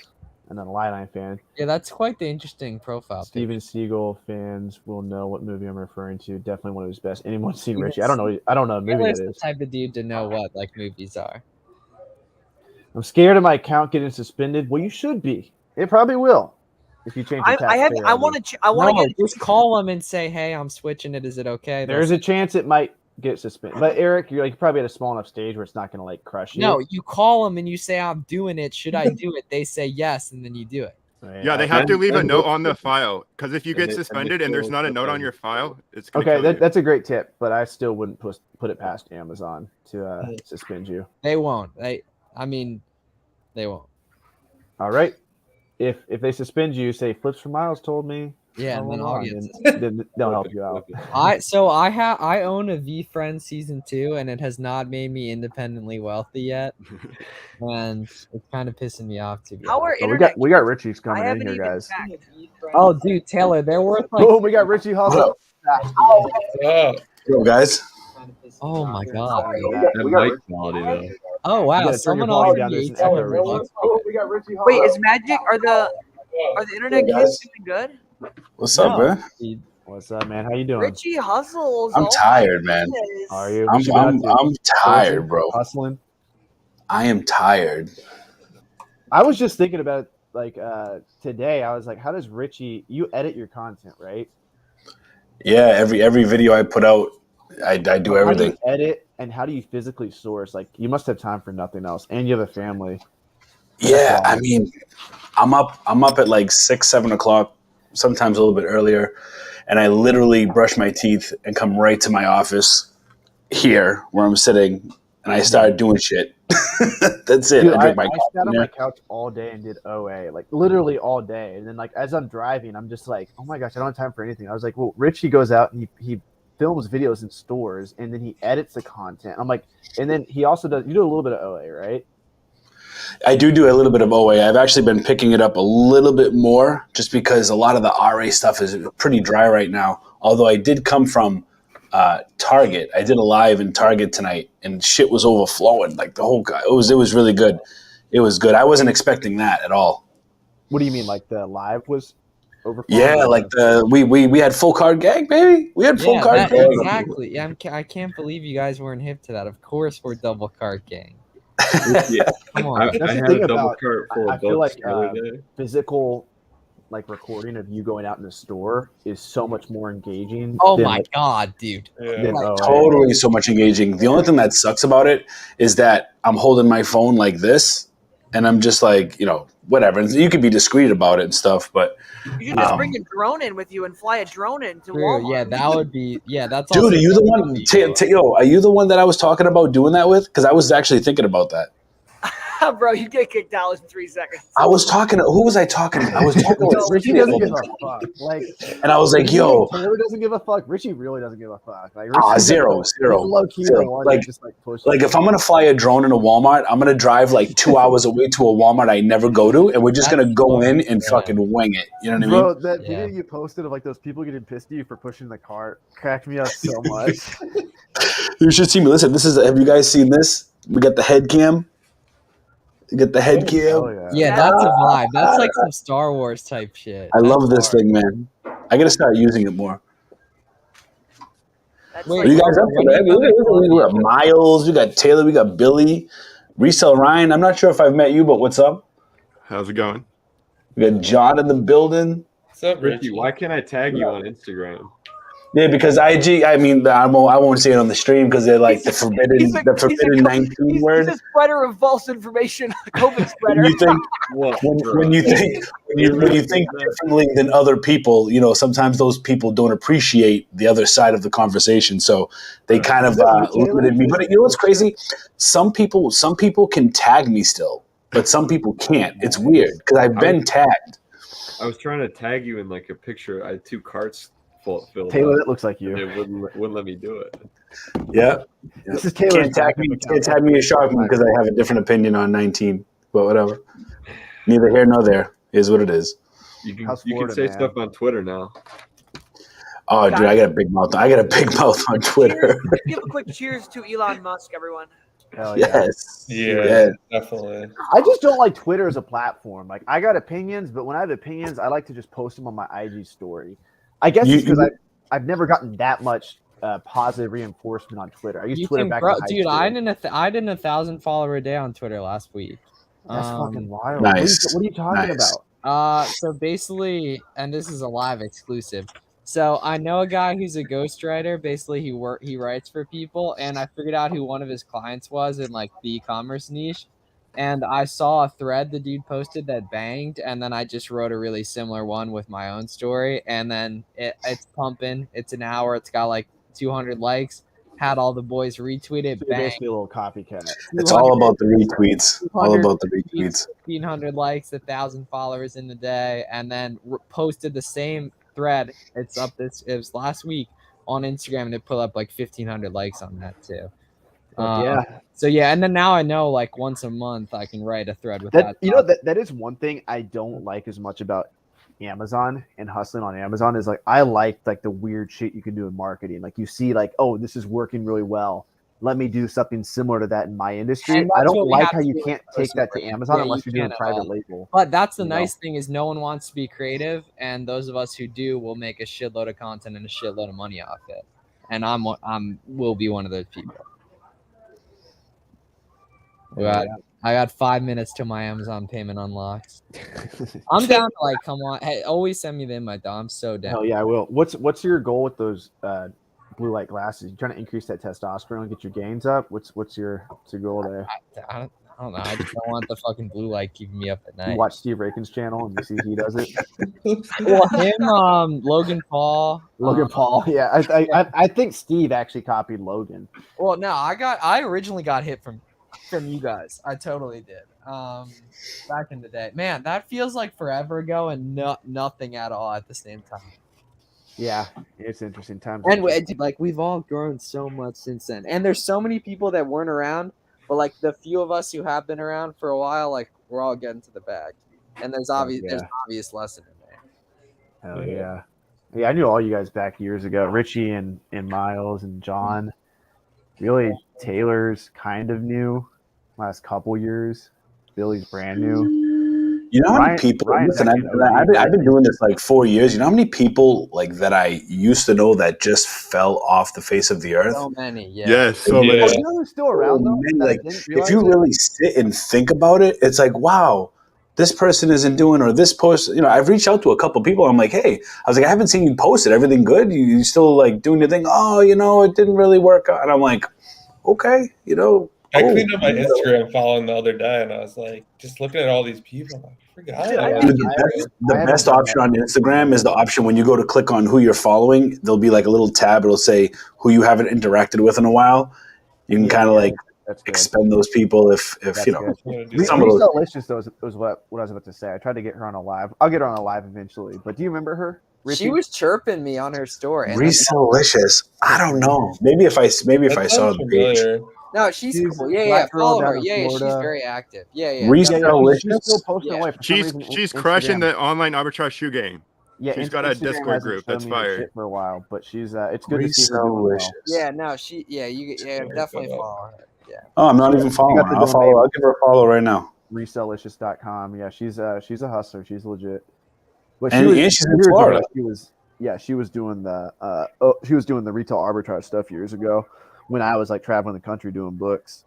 and an Illini fan. Yeah, that's quite the interesting profile. pic. Steven Seagal fans will know what movie I'm referring to. Definitely one of his best. Anyone seen Steven Richie? I don't know. I don't know what movie Taylor's that the is. type of dude to know what like movies are. I'm scared of my account getting suspended. Well, you should be. It probably will if you change the I want to. I want to No, get. just call him and say, "Hey, I'm switching it. Is it okay?" There's a chance it might get suspended. But Eric, you're like probably at a small enough stage where it's not going to like crush you. No, you call them and you say, "I'm doing it. Should I do it?" They say yes, and then you do it. Yeah, they have to leave a And- note on the file because if you And get they- and they suspended and there's still not a note on suspend. your file, it's gonna Okay, kill you. that's a great tip, but I still wouldn't put it past Amazon to suspend you. They won't. They won't. All right. If they suspend you, say Flips for Miles told me. Yeah, and then blah, I'll blah, get. blah, and then they'll help you out. I own a V Friends season 2, and it has not made me independently wealthy yet, and it's kind of pissing me off to be. How are honest. So internet? we got Richie's I coming in haven't here, even guys. checked. Oh, dude, Taylor, they're worth like. Boom, we got Richie Hustles. Oh, Yo, guys. Oh my god. That mic quality, though. Oh You wow, gotta turn someone your volume offered down. me There's an 800 echo, bucks. we got Richie Wait, is Magic? Are the internet Hey, kids guys. doing good? What's up, No. man? What's up, man? How you doing? Richie Hustles. I'm oh my tired, man. goodness. How are you? I'm What you been I'm, up to? I'm tired, bro. Hustling. I am tired. I was just thinking about like today. I was like, how does Richie? You edit your content, right? Yeah, every video I put out, I do How do everything. you edit and how do you physically source? Like, you must have time for nothing else, and you have a family. Yeah, I mean, I'm up at like 6, 7 o'clock, sometimes a little bit earlier, and I literally brush my teeth and come right to my office here where I'm sitting, and I start doing shit. That's it. Dude, I I drink my sat coffee on there. my couch all day and did OA, like literally all day. And then like as I'm driving, I'm just like, oh my gosh, I don't have time for anything. I was like, well, Richie goes out and he films videos in stores and then he edits the content. I'm like, and then he also does. You do a little bit of OA, right? I do a little bit of OA. I've actually been picking it up a little bit more just because a lot of the RA stuff is pretty dry right now. Although I did come from Target. I did a live in Target tonight, and shit was overflowing. Like the whole guy, it was really good. It was good. I wasn't expecting that at all. What do you mean? Like the live was overflowing? Yeah, like we had full card gang, baby. We had full card gang. Exactly. Yeah, I can't believe you guys weren't hip to that. Of course, we're double card gang. Yeah, Come on. I That's the had thing a double about- cart for I a feel book like the other day. physical like recording of you going out in the store is so much more engaging. Oh than, my like, god, dude. Yeah. than Like, OA. Totally so much engaging. The only thing that sucks about it is that I'm holding my phone like this, and I'm just like, whatever. And you can be discreet about it and stuff, but You should just bring a drone in with you and fly a drone into True. Walmart. Yeah, that would be. Yeah, that's. dude, also are you the one? cool. Are you the one that I was talking about doing that with? Because I was actually thinking about that. Bro, you get kicked out in 3 seconds. I was talking to who was I talking to? I was talking with Richie doesn't give a fuck. Like, and I was like, yo, Taylor doesn't give a fuck. Richie really doesn't give a fuck. Like, zero. Low key, Zero. the one Like- that just like pushes. like if I'm gonna fly a drone in a Walmart, I'm gonna drive like 2 hours away to a Walmart I never go to, and we're just gonna go in and fucking wing it. You know what I mean? Bro, that Yeah. video you posted of like those people getting pissed at you for pushing the cart cracked me up so much. You should see me. Listen, have you guys seen this? We got the head cam. You get the head cam. Oh, yeah. Yeah, that's a vibe. That's like some Star Wars type shit. I love That's this hard. thing, man. I gotta start using it more. That's Wait, Are you guys up when for are that? you going to We got Miles, we got Taylor, we got Billy, Resell Ryan. I'm not sure if I've met you, but what's up? How's it going? We got John in the building. What's up, Richie, Richie? why can't I tag you on Instagram? Yeah, because IG. I mean, I won't say it on the stream because they're like the forbidden 19 he's word. a spreader of false information, COVID When spreader. you think What? when you think when you think differently than other people, sometimes those people don't appreciate the other side of the conversation, so they kind of limited me. But you know what's crazy? Some people can tag me still, but some people can't. It's weird because I've been tagged. I was trying to tag you in like a picture. I had 2 carts filled Taylor, up. that looks like And you. it wouldn't let me do it. Yeah, This is Taylor's can't tag me a Sharkman because I have a different opinion on 19. But whatever, neither here nor there is what it is. You can How's you can Florida, say man? stuff on Twitter now. Oh, dude, I got a big mouth. I got a big mouth on Twitter. Give a quick cheers to Elon Musk, everyone. Hell yeah. Yes. Yeah, Yeah. definitely. I just don't like Twitter as a platform. Like, I got opinions, but when I have opinions, I like to just post them on my IG story. I guess it's because I've never gotten that much positive reinforcement on Twitter. I use Twitter back in high dude, school. I did 1,000 follower a day on Twitter last week. That's fucking wild. Nice. What are you talking Nice. about? So basically, and this is a live exclusive. So I know a guy who's a ghostwriter. Basically, he writes for people, and I figured out who one of his clients was in like the e-commerce niche. And I saw a thread the dude posted that banged, and then I just wrote a really similar one with my own story, and then it's pumping. It's an hour. It's got like 200 likes. Had all the boys retweet it. You're Bang. basically a little copycat. It's all about the retweets. All about the retweets. 1,500 likes, 1,000 followers in the day, and then posted the same thread. It was last week on Instagram, and it put up like 1,500 likes on that too. Yeah. So yeah, and then now I know like once a month I can write a thread with that. That is one thing I don't like as much about Amazon and hustling on Amazon is like I like the weird shit you can do in marketing. Like you see like, oh, this is working really well. Let me do something similar to that in my industry. And I that's don't what we like have how to you do can't with take that to personal Amazon brand. unless Yeah, you're you doing can't private at all. label. But that's the You know? nice thing is no one wants to be creative, and those of us who do will make a shitload of content and a shitload of money off it. And will be one of those people. I got 5 minutes till my Amazon payment unlocks. I'm down to like, come on, hey, always send me the invite though. I'm so down. Hell yeah, I will. What's your goal with those blue light glasses? You trying to increase that testosterone and get your gains up? What's your goal there? I don't know. I just don't want the fucking blue light keeping me up at You night. watch Steve Rakin's channel and you see he does it. Well, him, Logan Paul. Logan Paul, yeah. I think Steve actually copied Logan. Well, no, I originally got hit from you guys. I totally did. Back in the day, man, that feels like forever ago and nothing at all at the same time. Yeah, it's interesting times. And we've all grown so much since then. And there's so many people that weren't around, but like the few of us who have been around for a while, like we're all getting to the bag. And there's obvious lesson in there. Hell yeah. Yeah, I knew all you guys back years ago. Richie and Miles and John. Really, Taylor's kind of new. Last couple years, Billy's brand new. You know how many Ryan, people? Ryan's Listen, actually an OG. I've been doing this like 4 years. You know how many people like that I used to know that just fell off the face of the earth? So many, yeah. Yes, so Yeah. Oh, many. you know who's still around though? many, that I like, didn't if realize you it? really sit and think about it, it's like, wow, this person isn't doing, or this post. You know, I've reached out to a couple people. I'm like, hey, I was like, I haven't seen you post it. Everything good? You still like doing your thing? Oh, you know, it didn't really work out. And I'm like, okay, you know. I cool. cleaned up my Instagram following the other day, and I was like, just looking at all these people, I forgot. Dude, I about think Dude, it. the I haven't best done option on Instagram is the option when you go to click on who you're following, there'll be like a little tab. It'll say who you haven't interacted with in a while. You can kind of like That's good. expend those people if That's you know. good. I'm gonna do Some of that. those- Licious though was what I was about to say. I tried to get her on a live. I'll get her on a live eventually. But do you remember her? Richie? She was chirping me on her story. And Reselicious. I don't know. Maybe if I That saw sounds the page. familiar. no, she's She's cool. a Yeah, yeah. black girl Follow down her. in Yeah, yeah. She's Florida. very active. Yeah, yeah. Yeah, Reselicious. she's still posting Yeah. away for some reason. She's Instagram. crushing the online arbitrage shoe game. Yeah, she's got a Instagram Discord hasn't group. shown That's me her fire. shit for a while, but she's it's good to see her doing well. Reselicious. Yeah, no, definitely follow her. Yeah. Oh, I'm not even following got her. the I'll domain. give her a follow right now. Reselicious.com. Yeah, she's a hustler. She's legit. But And she's in years ago, Florida. she was doing the retail arbitrage stuff years ago when I was like traveling the country doing books.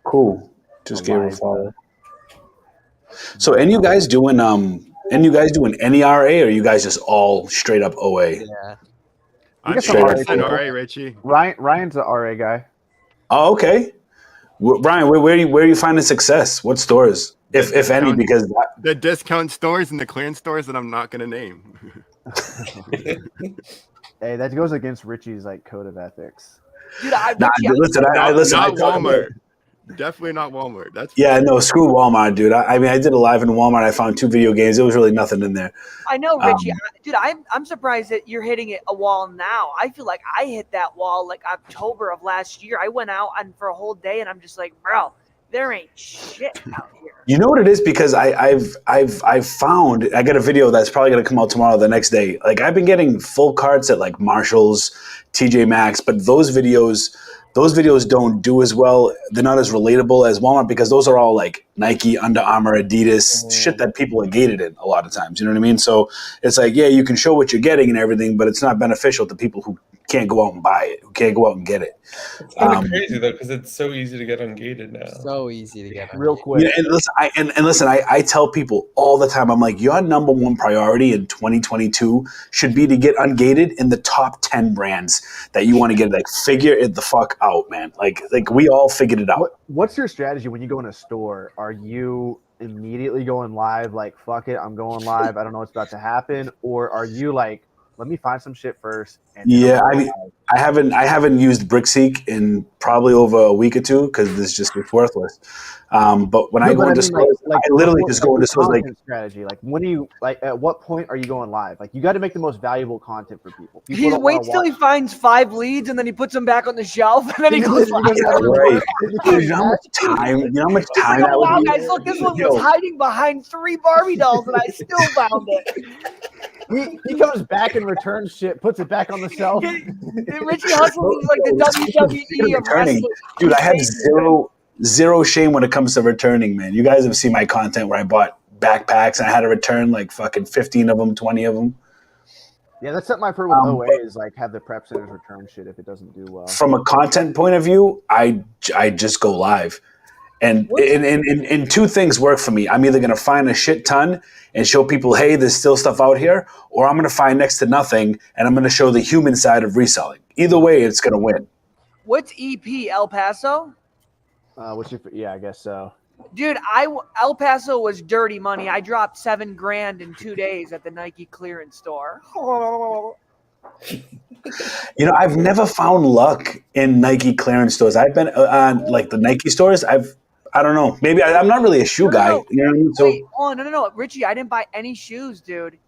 Cool. Just gave her a Eliza. follow. So, and you guys doing any RA, or are you guys just all straight up OA? Yeah. I'm got some sure RA it's an people. RA, Richie. Ryan's an RA guy. Oh, okay. Brian, where are you finding success? What stores, if any? Because The discount stores and the clearance stores that I'm not going to name. Hey, that goes against Richie's like code of ethics. Dude, I nah, listen, I Not talk about- Walmart. Definitely not Walmart. That's Yeah, no, screw Walmart, dude. I mean, I did a live in Walmart. I found 2 video games. There was really nothing in there. I know, Richie. Um, Dude, I'm surprised that you're hitting a wall now. I feel like I hit that wall like October of last year. I went out for a whole day, and I'm just like, bro, there ain't shit out here. You know what it is? Because I've found, I got a video that's probably going to come out tomorrow, the next day. Like, I've been getting full carts at like Marshall's, TJ Maxx, but those videos don't do as well. They're not as relatable as Walmart because those are all like Nike, Under Armour, Adidas, shit that people are gated in a lot of times. You know what I mean? So it's like, yeah, you can show what you're getting and everything, but it's not beneficial to people who can't go out and buy it, who can't go out and get it. It's kind of crazy though, because it's so easy to get ungated now. So easy to get. Real quick. Yeah, and listen, I tell people all the time, I'm like, your number one priority in 2022 should be to get ungated in the top 10 brands that you want to get. Like, figure it the fuck out, man. Like we all figured it out. What's your strategy when you go in a store? Are you immediately going live, like, fuck it, I'm going live, I don't know what's about to happen? Or are you like, let me find some shit first? And Yeah, I haven't used BrickSeek in probably over a week or two because it's worthless. But when I go into stores, I literally just go into stores like strategy. Like, when do you at what point are you going live? Like, you got to make the most valuable content for people. He waits till he finds 5 leads and then he puts them back on the shelf and then he goes live. right. Dude, you know how much time? Like, that oh, would wow, be? guys, look, this one was hiding behind 3 Barbie dolls and I still found it. He comes back and returns shit, puts it back on the shelf. Richie Hustles is like the WWE of wrestling. Dude, I have zero shame when it comes to returning, man. You guys have seen my content where I bought backpacks and I had to return like fucking 15 of them, 20 of them. Yeah, that's something I've heard with OA is like have the prep centers return shit if it doesn't do well. From a content point of view, I just go live. And 2 things work for me. I'm either going to find a shit ton and show people, hey, there's still stuff out here, or I'm going to find next to nothing and I'm going to show the human side of reselling. Either way, it's going to win. What's EP, El Paso? Yeah, I guess so. Dude, El Paso was dirty money. I dropped $7,000 in 2 days at the Nike clearance store. You know, I've never found luck in Nike clearance stores. I've been on like the Nike stores. I don't know. Maybe I'm not really a shoe guy. No. You know what I mean? So, Wait, no, Richie, I didn't buy any shoes, dude.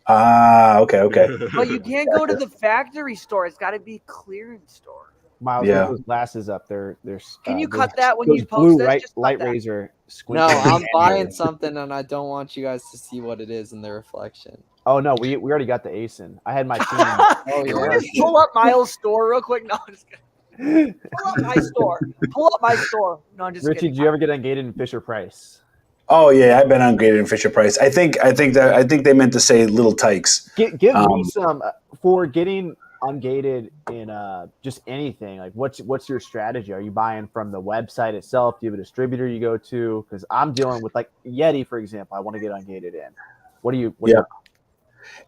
okay. But you can't go to the factory store. It's got to be clearance store. Miles, Yeah. with those glasses up there. There's Can you those- cut that when those you blue post this? Just cut light that. razor No, squinting I'm at buying you. something and I don't want you guys to see what it is in the reflection. Oh no, we already got the ASIN. I had my team. Oh, Can we yeah. just pull up Miles' store real quick? No, I'm just kidding. Pull up my store. Pull up my store. No, I'm just Richie, kidding. did you ever get ungated in Fisher Price? Oh yeah, I've been ungraded in Fisher Price. I think they meant to say Little Tykes. Give me some for getting ungated in just anything. Like, what's your strategy? Are you buying from the website itself? Do you have a distributor you go to? Because I'm dealing with like Yeti, for example. I want to get ungated in. What do you?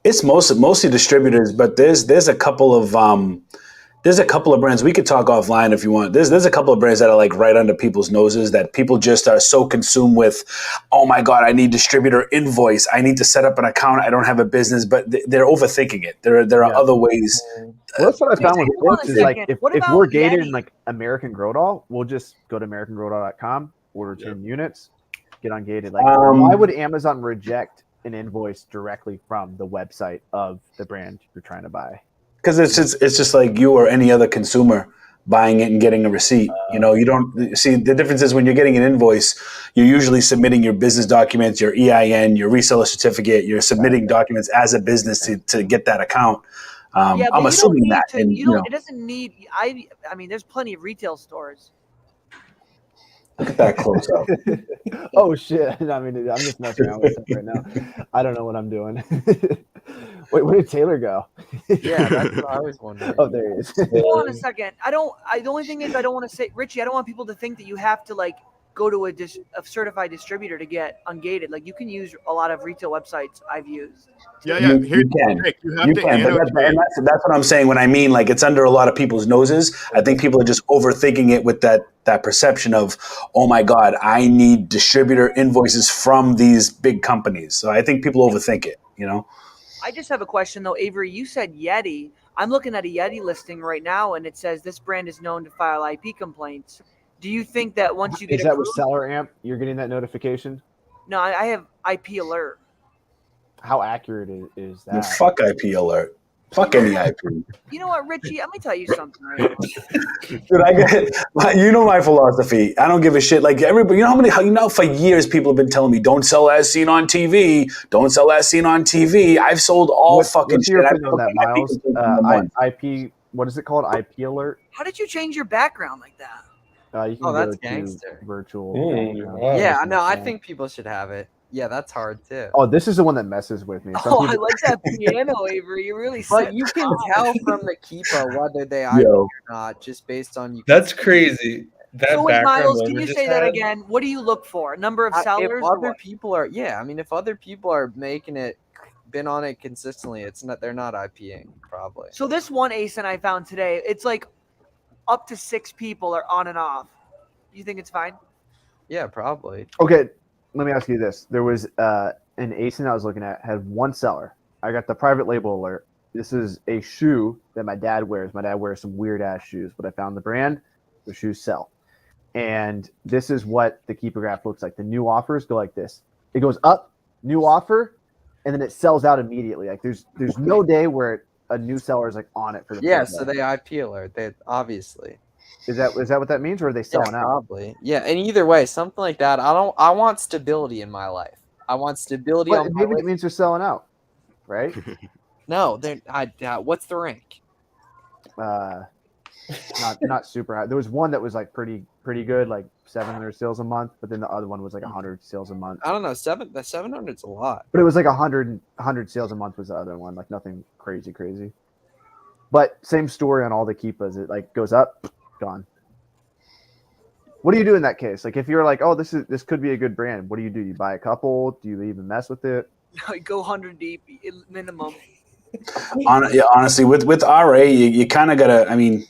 It's mostly distributors, but there's a couple of brands we could talk offline if you want. There's a couple of brands that are like right under people's noses that people just are so consumed with. Oh my God, I need distributor invoice. I need to set up an account. I don't have a business, but they're overthinking it. There are other ways. Well, that's what I found with Hold on books a is like second. if What we're about gated in Yeti? like American Grow Doll, we'll just go to AmericanGrowdoll.com, order 10 units, get ungated. Like, why would Amazon reject an invoice directly from the website of the brand you're trying to buy? Because it's just like you or any other consumer buying it and getting a receipt. You don't see the difference is when you're getting an invoice, you're usually submitting your business documents, your EIN, your reseller certificate. You're submitting documents as a business to get that account. Yeah, but I'm you assuming don't need that. to. And, You don't. It doesn't need. I mean, there's plenty of retail stores. look at that close up. Oh shit! I mean, I'm just messing around with stuff right now. I don't know what I'm doing. Wait, where did Taylor go? Yeah, that's what I was wondering. Oh, there he is. Hold on a second. The only thing is, I don't want to say, Richie. I don't want people to think that you have to like go to a certified distributor to get ungated. Like you can use a lot of retail websites I've used. Yeah. You Here's can. the trick. You have You to can, but annotate. that's what I'm saying when I mean like it's under a lot of people's noses. I think people are just overthinking it with that perception of, oh my God, I need distributor invoices from these big companies. So I think people overthink it, I just have a question though, Avery. You said Yeti. I'm looking at a Yeti listing right now, and it says this brand is known to file IP complaints. Do you think that once you get Is that with approved? Seller Amp? You're getting that notification? No, I have IP alert. How accurate is that? Fuck IP alert. Fuck any IP. You know what, Richie? Let me tell you something right now. Dude, you know my philosophy. I don't give a shit. Like everybody, for years people have been telling me, don't sell as seen on TV. Don't sell as seen on TV. I've sold all fucking what's shit. your opinion on that, Miles? IP. IP, what is it called? IP alert? How did you change your background like that? You can Oh, go that's to gangster. virtual. Wow. Yeah, no, I think people should have it. Yeah, that's hard too. Oh, this is the one that messes with me. Some Oh, I people- like that piano, Avery. You really But set you the can vibe. tell from the keeper whether they IP Yo. or not, just based on you. That's crazy. That So wait, background Miles, one can we you just say that had, again? What do you look for? Number of If sellers? or other what? people are, yeah, I mean, if other people are making it, been on it consistently, it's not. They're not IPing probably. So this one ASIN I found today, it's like up to 6 people are on and off. You think it's fine? Yeah, probably. Okay, let me ask you this. There was an ASIN I was looking at, had one seller. I got the private label alert. This is a shoe that my dad wears. My dad wears some weird ass shoes, but I found the brand. The shoes sell. And this is what the keeper graph looks like. The new offers go like this. It goes up, new offer, and then it sells out immediately. Like there's no day where a new seller is like on it for the Yeah, full so day. they IP alert. They obviously. Is that what that means, or are they selling Yeah, out? probably. Yeah, and either way, something like that. I want stability in my life. I want stability But on my maybe life. it means they're selling out, right? No, they're. What's the rank? Not super high. There was one that was like pretty good, like 700 sales a month, but then the other one was like 100 sales a month. I don't know. The 700's a lot. But it was like 100 sales a month was the other one, like nothing crazy. But same story on all the keepas. It like goes up, gone. What do you do in that case? Like if you're like, oh, this could be a good brand, what do? You buy a couple? Do you even mess with it? Go 100 deep minimum. Honestly, with RA, you kind of gotta. I mean,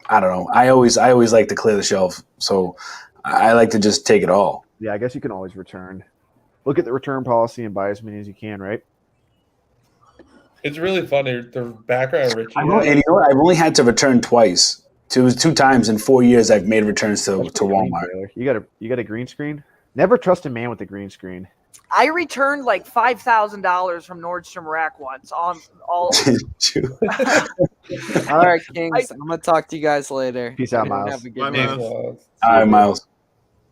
I don't know. I always like to clear the shelf, so I like to just take it all. Yeah, I guess you can always return. Look at the return policy and buy as many as you can, right? it's really funny. The background Richie And has, you know what? I've only had to return twice. Two times in 4 years I've made returns to That's pretty clean, Walmart. Taylor. You got a green screen? Never trust a man with a green screen. I returned like $5,000 from Nordstrom Rack once on all. All right, Kings. I'm gonna talk to you guys later. Peace out, Everyone Miles. Have a good Bye, night. Miles. All right, Miles.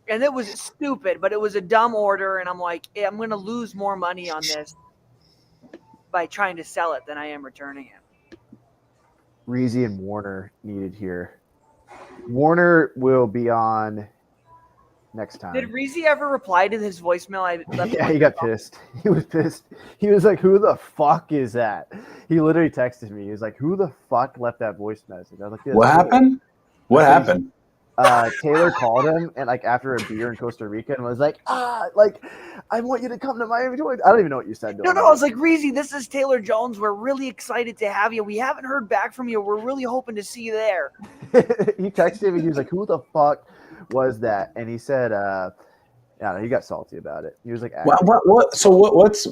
And it was stupid, but it was a dumb order, and I'm like, I'm gonna lose more money on this by trying to sell it than I am returning it. Reezy and Warner needed here. Warner will be on next time. Did Reezy ever reply to his voicemail? I left Yeah, he got pissed. He was pissed. He was like, "Who the fuck is that?" He literally texted me. He was like, "Who the fuck left that voice message?" I was like, What happened? What happened? Taylor called him and like after a beer in Costa Rica and was like, like I want you to come to Miami. I don't even know what you said. No, I was like, Reezy, this is Taylor Jones. We're really excited to have you. We haven't heard back from you. We're really hoping to see you there. He texted me. He was like, "Who the fuck was that?" And he said, he got salty about it. He was like, What? So what's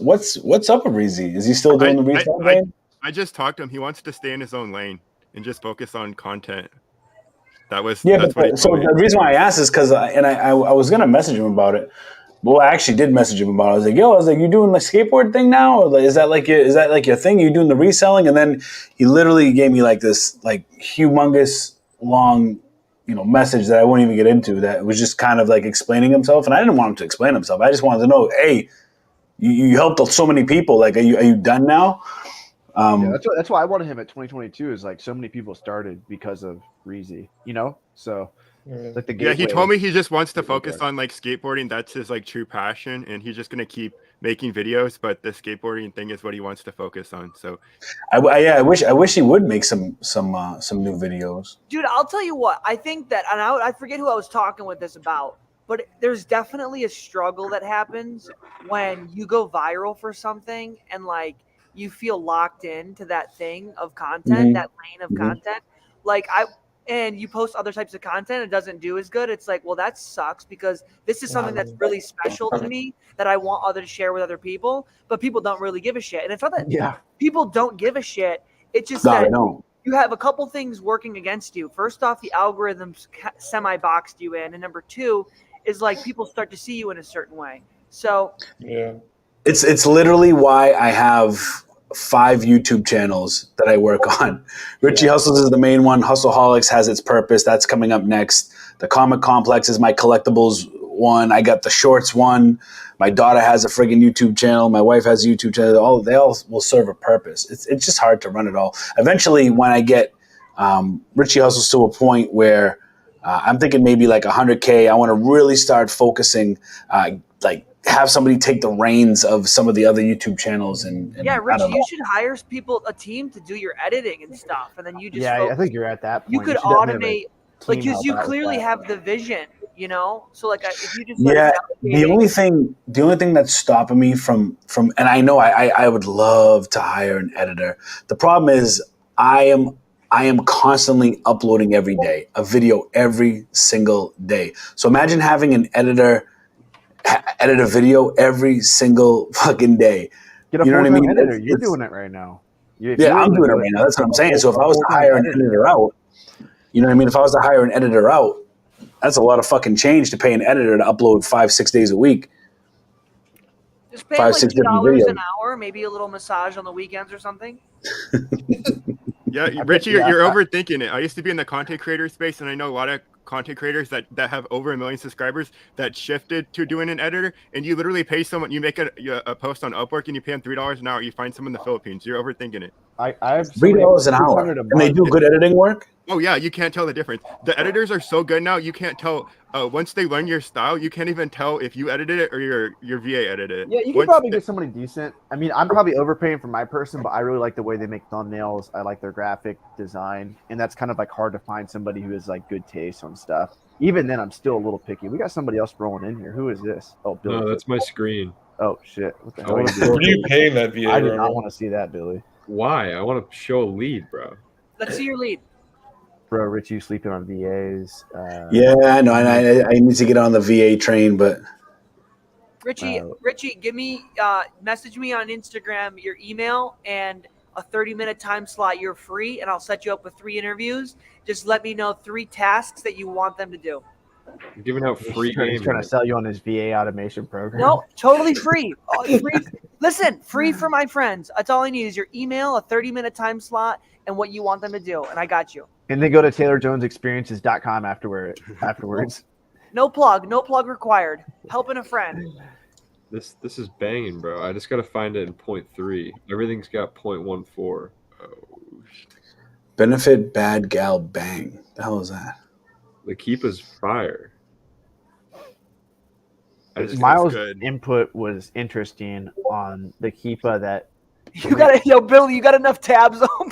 up with Reezy? Is he still doing the resale game? I just talked to him. He wants to stay in his own lane and just focus on content. That's what he told me. The reason why I asked is because I was gonna message him about it. Well, I actually did message him about it. I was like, you doing the skateboard thing now? Or is that like your thing? You doing the reselling? And then he literally gave me like this like humongous long, message that I won't even get into. That was just kind of like explaining himself, and I didn't want him to explain himself. I just wanted to know, hey, you helped so many people. Like, are you done now? That's why I wanted him at 2022. Is like so many people started because of Reezy, So like the he told me he just wants to focus on like skateboarding. That's his like true passion, and he's just gonna keep making videos. But the skateboarding thing is what he wants to focus on. So I wish he would make some new videos. Dude, I'll tell you what. I think that, and I forget who I was talking with this about, but there's definitely a struggle that happens when you go viral for something and like you feel locked into that thing of content, that lane of content. And you post other types of content, it doesn't do as good. It's like, well, that sucks because this is something that's really special to me that I want others to share with other people, but people don't really give a shit. And it's not that people don't give a shit. It's just that you have a couple things working against you. First off, the algorithms semi-boxed you in. And number two is like people start to see you in a certain way. So it's literally why I have 5 YouTube channels that I work on. Richie Hustles is the main one. Hustleaholics has its purpose. That's coming up next. The Comic Complex is my collectibles one. I got the shorts one. My daughter has a friggin' YouTube channel. My wife has a YouTube channel. They all will serve a purpose. It's just hard to run it all. Eventually, when I get Richie Hustles to a point where I'm thinking maybe like 100K, I want to really start focusing, have somebody take the reins of some of the other YouTube channels. And Rich, you should hire a team to do your editing and stuff, and then you just I think you're at that point. You could automate, like, because you clearly have the vision, So like, if you just the only thing that's stopping me from, and I know I would love to hire an editor. The problem is I am constantly uploading every day, a video every single day. So imagine having an editor edit a video every single fucking day. Get a full-time editor. You're doing it right now. I'm doing it right now. That's what I'm saying. So if I was to hire an editor out, you know what I mean? If I was to hire an editor out, that's a lot of fucking change to pay an editor to upload 5-6 days a week. Just pay like $2 an hour, maybe a little massage on the weekends or something. Richie, you're overthinking it. I used to be in the content creator space, and I know a lot of content creators that have over 1 million subscribers that shifted to doing an editor, and you literally pay someone. You make a post on Upwork, and you pay them $3 an hour. You find someone in the Philippines. You're overthinking it. I have $3 an hour, and they do good editing work. Oh yeah, you can't tell the difference. The editors are so good now, you can't tell. Once they learn your style, you can't even tell if you edited it or your VA edited it. Yeah, you can probably get somebody decent. I mean, I'm probably overpaying for my person, but I really like the way they make thumbnails. I like their graphic design, and that's kind of like hard to find somebody who has like good taste on stuff. Even then, I'm still a little picky. We got somebody else rolling in here. Who is this? Oh, Billy. No, that's my screen. Oh shit! What the hell? What are you paying that VA? I did not want to see that, Billy. Why? I want to show a lead, bro. Let's see your lead. Bro, Rich, you sleeping on VAs? I know. I need to get on the VA train, but Richie, give me message me on Instagram your email and a 30-minute time slot. You're free, and I'll set you up with 3 interviews. Just let me know 3 tasks that you want them to do. I'm giving out free He's game. trying to sell you on his VA automation program. No, totally free. Free. Listen, free for my friends. That's all I need is your email, a 30-minute time slot, and what you want them to do, and I got you. And then go to TaylorJonesExperiences.com afterwards. No plug required. Helping a friend. This is banging, bro. I just gotta find it in 0.3. Everything's got 0.14. Benefit bad gal bang. The hell is that? The Keepa's fire. Miles' good. input was interesting on the Keepa that Billy, you got enough tabs open.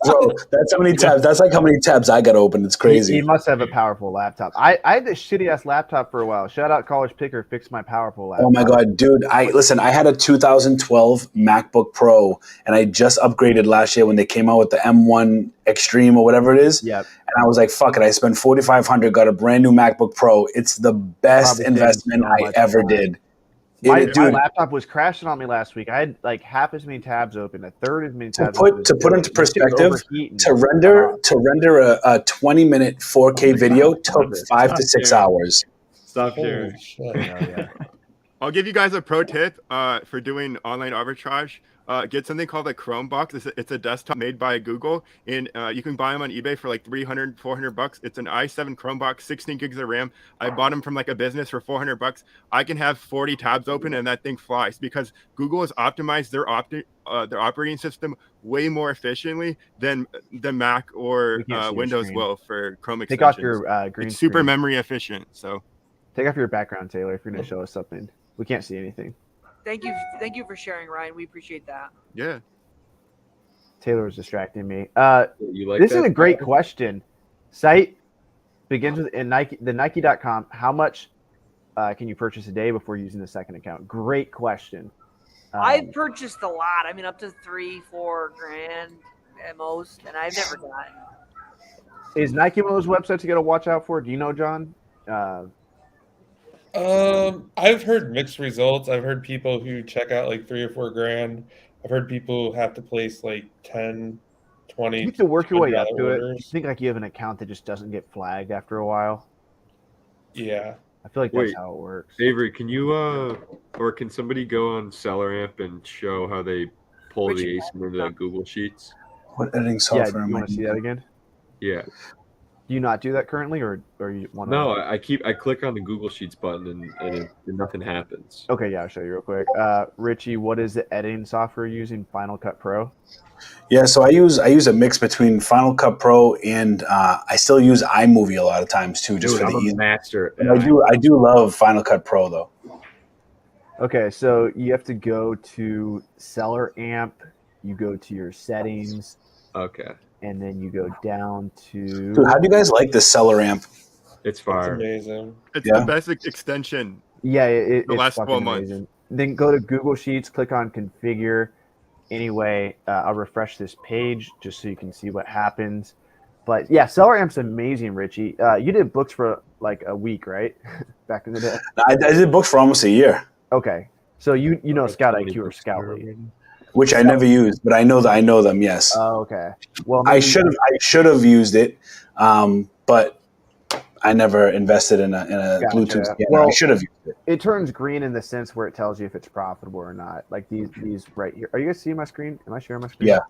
Bro, that's how many tabs. That's like how many tabs I got open. It's crazy. He must have a powerful laptop. I had this shitty ass laptop for a while. Shout out College Picker, fixed my powerful laptop. Oh my god, dude! I had a 2012 MacBook Pro, and I just upgraded last year when they came out with the M1 Extreme or whatever it is. Yep. And I was like, "Fuck it!" I spent $4,500, got a brand new MacBook Pro. It's the best Probably investment so I much ever time. did. My Dude, laptop was crashing on me last week. I had like half as many tabs open, a third as many tabs put open. into perspective, to render a 20-minute 4K video took 5 to 6 hours. Stop Holy sharing. shit. Yeah. I'll give you guys a pro tip for doing online arbitrage. Get something called a Chrome box. It's a desktop made by Google, and you can buy them on eBay for like $300, $400. It's an i7 Chrome box, 16 gigs of RAM. I bought them from like a business for $400. I can have 40 tabs open, and that thing flies because Google has optimized their operating system way more efficiently than the Mac or We can't see your Windows screen. will for Chrome Take extensions. off your green It's super screen. memory efficient. So Take off your background, Taylor, if you're going to show us something. We can't see anything. Thank you for sharing, Ryan. We appreciate that. yeah. Taylor was distracting me. You like This that? is a great question. Site begins with in Nike, the Nike.com. How much can you purchase a day before using the second account? Great question. I've purchased a lot. I mean, up to $3-4 grand at most, and I've never got. Is Nike one of those websites you got to watch out for? Do you know, John? I've heard mixed results. I've heard people who check out like 3 or 4 grand. I've heard people who have to place like 10, 20. You have to work your way up $20 to it. You orders. think like you have an account that just doesn't get flagged after a while? Yeah. I feel like that's Wait. how it works. Avery, can you or can somebody go on SellerAmp and show how they pull the ASIN into that Google Sheets? What editing Yeah, software you am I want to see that again? Yeah. Do you not do that currently, or you want to? No, I click on the Google Sheets button and nothing happens. Okay, yeah, I'll show you real quick. Richie, what is the editing software you're using? Final Cut Pro? Yeah, so I use a mix between Final Cut Pro and I still use iMovie a lot of times too, just Dude, for the I'm a ease. master. And I do love Final Cut Pro though. Okay, so you have to go to SellerAmp. You go to your settings, Okay. and then you go down to. Dude, how do you guys like this SellerAmp? It's It's fire. amazing. It's Yeah. the best extension. Yeah, The it's last fucking 12 months. amazing. Then go to Google Sheets, click on Configure. Anyway, I'll refresh this page just so you can see what happens. But yeah, SellerAmp's amazing, Richie. You did books for like a week, right? Back in the day. I did books for almost a year, Okay, so you know Scout 20 IQ or books Scout per Lead. rating. which I never used, but I know them. Yes, Oh, okay. Well, I maybe- should have used it, but I never invested in a Gotcha. Bluetooth scanner. Well, I should have used it. It turns green in the sense where it tells you if it's profitable or not. Like these right here. Are you guys seeing my screen? Am I sharing my screen? Yeah.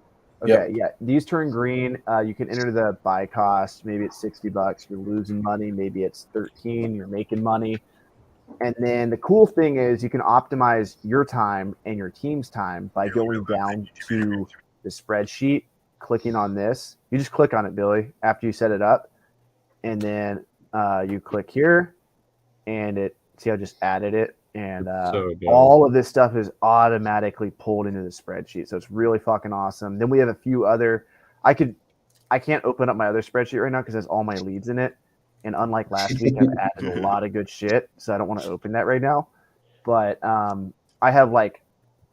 Okay, yeah. These turn green. You can enter the buy cost. Maybe it's $60. You're losing money. Maybe it's 13. You're making money. And then the cool thing is you can optimize your time and your team's time by going down to the spreadsheet, clicking on this. You just click on it, Billy, after you set it up. And then you click here, and see, I just added it. And So dope. all of this stuff is automatically pulled into the spreadsheet. So it's really fucking awesome. Then we have a few other, I can't open up my other spreadsheet right now because it has all my leads in it. And unlike last week, I've added a lot of good shit. So I don't want to open that right now. But I have like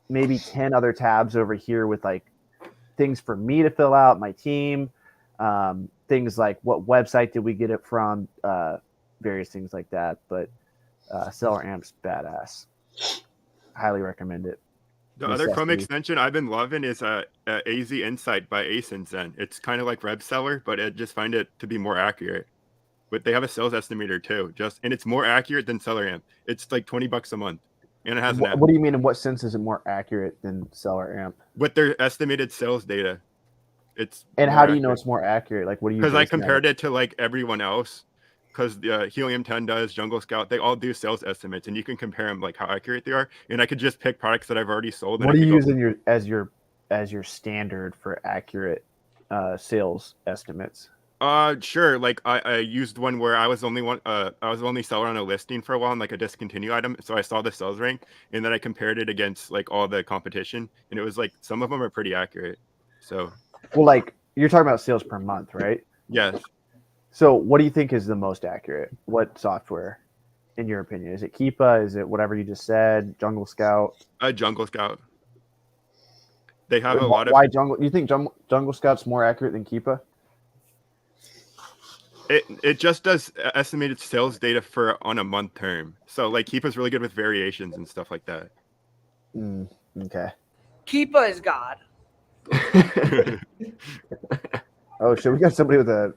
maybe 10 other tabs over here with like things for me to fill out, my team, things like what website did we get it from, various things like that. But SellerAmp's badass. Highly recommend it. The other Chrome Necessity. extension I've been loving is AZ Insight by Ace and Zen. It's kind of like Web Seller, but I just find it to be more accurate but they have a sales estimator too. And it's more accurate than SellerAmp. It's like $20 a month, and it has an app. What do you mean? In what sense is it more accurate than SellerAmp? With their estimated sales data, it's. And how do you know it's more accurate? Like, what do you? Because I compared it to like everyone else. Because Helium 10 does, Jungle Scout, they all do sales estimates, and you can compare them like how accurate they are. And I could just pick products that I've already sold. What do you use in as your standard for accurate sales estimates? Sure. Like I used one where I was the only seller on a listing for a while, and like a discontinued item. So I saw the sales rank, and then I compared it against like all the competition, and it was like some of them are pretty accurate. So. Well, like you're talking about sales per month, right? Yes. So what do you think is the most accurate? What software, in your opinion? Is it Keepa? Is it whatever you just said? Jungle Scout? Jungle Scout. They have a lot of. Why Jungle? You think Jungle Scout's more accurate than Keepa? It just does estimated sales data on a month term. So like Keepa's really good with variations and stuff like that. Okay. Keepa is God. Oh shit! We got somebody with a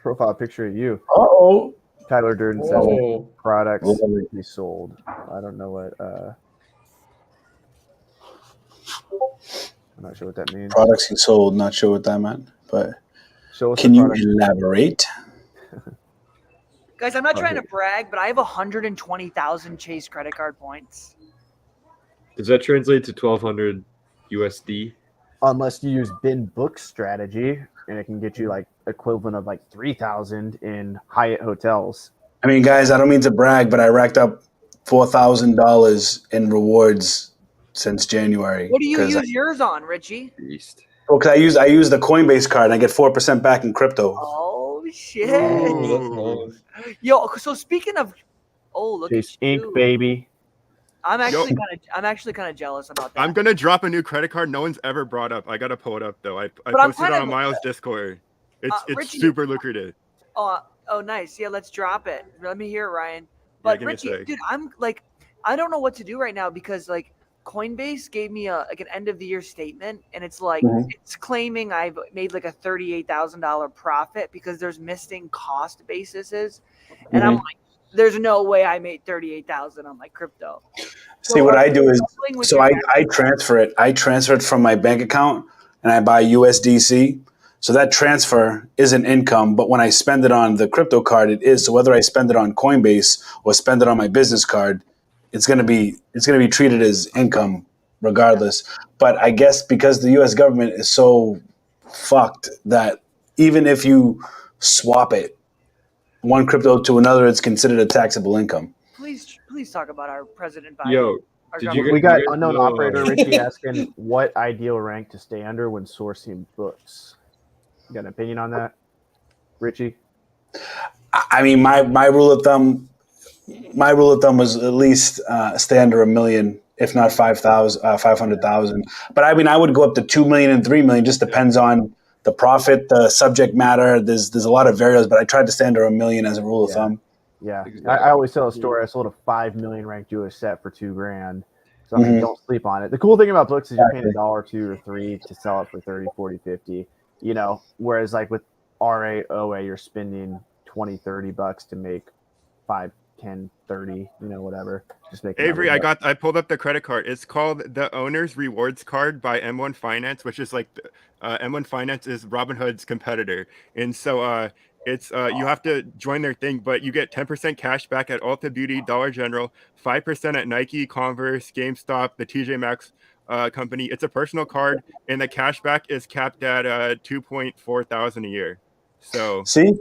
profile picture of you. Oh, Tyler Durden says products he sold. I don't know what. I'm not sure what that means. Products he sold. Not sure what that meant, but show us. Can you elaborate? Guys, I'm not trying to brag, but I have 120,000 Chase credit card points. Does that translate to 1,200 USD? Unless you use bin book strategy, and it can get you like equivalent of like 3,000 in Hyatt hotels. I mean, guys, I don't mean to brag, but I racked up $4,000 in rewards since January. What do you use yours on, Richie? Beast. Well, because I use the Coinbase card and I get 4% back in crypto. Oh shit! Ooh, that's nice. Yo, so speaking of, look Chase at you, Inc. baby. I'm actually kind of jealous about that. I'm gonna drop a new credit card no one's ever brought up. I gotta pull it up though. I I'm posted it kind on of- Miles' Discord. It's Richie- super lucrative. Oh, nice. Yeah, let's drop it. Let me hear it, Ryan. But give me a Richie, sec. dude, I'm like, I don't know what to do right now because like Coinbase gave me an end of the year statement, and it's like it's claiming I've made like a $38,000 profit because there's missing cost bases, and I'm like, there's no way I made 38,000 on my crypto. See, what I do is, I transfer it. I transfer it from my bank account, and I buy USDC. So that transfer isn't income, but when I spend it on the crypto card, it is. So whether I spend it on Coinbase or spend it on my business card, it's gonna be treated as income regardless. But I guess because the U.S. government is so fucked that even if you swap it one crypto to another, it's considered a taxable income. Please talk about our president Biden. Yo, We got unknown operator Richie asking what ideal rank to stay under when sourcing books. You got an opinion on that, Richie? I mean, my rule of thumb was at least stay under $1 million, if not 500,000. But I mean, I would go up to 2 million and 3 million. Just depends on the profit, the subject matter. There's a lot of variables, but I tried to stay under $1 million as a rule of thumb. Yeah, I always tell a story. I sold a 5 million ranked US set for $2,000. So I mean, don't sleep on it. The cool thing about books is you're paying $1, $2, or $3 to sell it for 30, 40, 50. You know, whereas like with RA, OA, you're spending $20-$30 to make 5, 10, 30, you know, whatever. Just make Avery, I pulled up the credit card. It's called the Owner's Rewards Card by M1 Finance, which is like M1 Finance is Robinhood's competitor. And so it's you have to join their thing, but you get 10% cash back at Ulta Beauty, Dollar General, 5% at Nike, Converse, GameStop, the TJ Maxx company. It's a personal card, and the cash back is capped at $2,400 a year. So see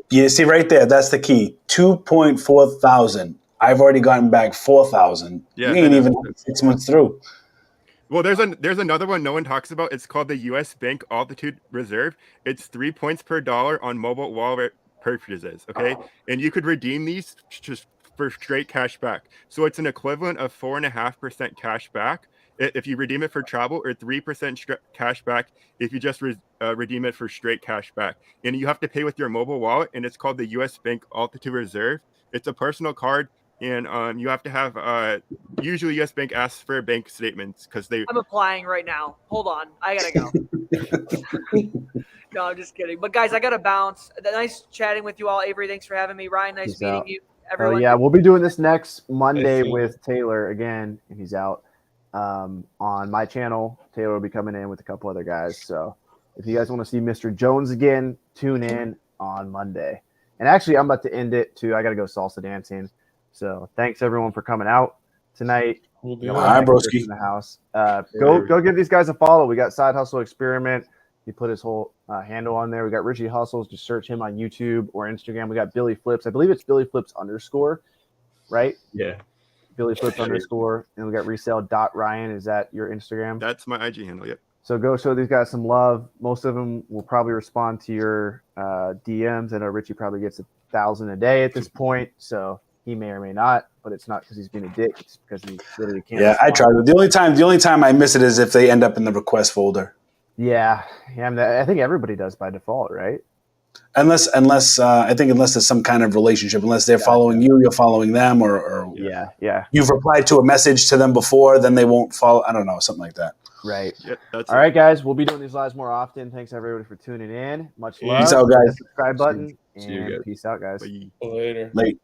right there, that's the key. 2,400. I've already gotten back 4,000. Yeah, we ain't even 6 months through. Well, there's another one no one talks about. It's called the U.S. Bank Altitude Reserve. It's 3 points per dollar on mobile wallet purchases. Okay, and you could redeem these just for straight cash back. So it's an equivalent of 4.5% cash back if you redeem it for travel, or 3% cash back if you just redeem it for straight cash back. And you have to pay with your mobile wallet, and it's called the U.S. Bank Altitude Reserve. It's a personal card. and you have to have usually U.S. Bank asks for bank statements because they. I'm applying right now. Hold on, I gotta go. No, I'm just kidding. But guys, I gotta bounce. Nice chatting with you all. Avery, thanks for having me. Ryan, nice Peace meeting out. you. Oh Everyone, yeah, we'll be doing this next Monday see. with Taylor again, if he's out. On my channel, Taylor will be coming in with a couple other guys. So if you guys want to see Mr. Jones again, tune in on Monday. And actually, I'm about to end it too. I got to go salsa dancing. So thanks everyone for coming out tonight. We'll We do got it. a lot of Hi, experts broski. in the house. Go give these guys a follow. We got Side Hustle Experiment. He put his whole handle on there. We got Richie Hustles. Just search him on YouTube or Instagram. We got Billy Flips. I believe it's Billy Flips _, right? Yeah. Billy Flips _ and we got resale.ryan. Is that your Instagram? That's my IG handle. Yep. So go show these guys some love. Most of them will probably respond to your DMs. I know Richie probably gets 1,000 a day at this point, so he may or may not. But it's not because he's being a dick; it's because he literally can't. Yeah, I tried. The only time I miss it is if they end up in the request folder. Yeah. I think everybody does by default, right? Unless I think unless there's some kind of relationship, unless they're following you, you're following them, or Yeah. you've replied to a message to them before, then they won't follow. I don't know, something like that. Right. Yep. That's All it. right, guys. We'll be doing these lives more often. Thanks everybody for tuning in. Much love. Peace out, Hit guys. that subscribe button See you and guys. peace out, guys. Bye. Later. Late.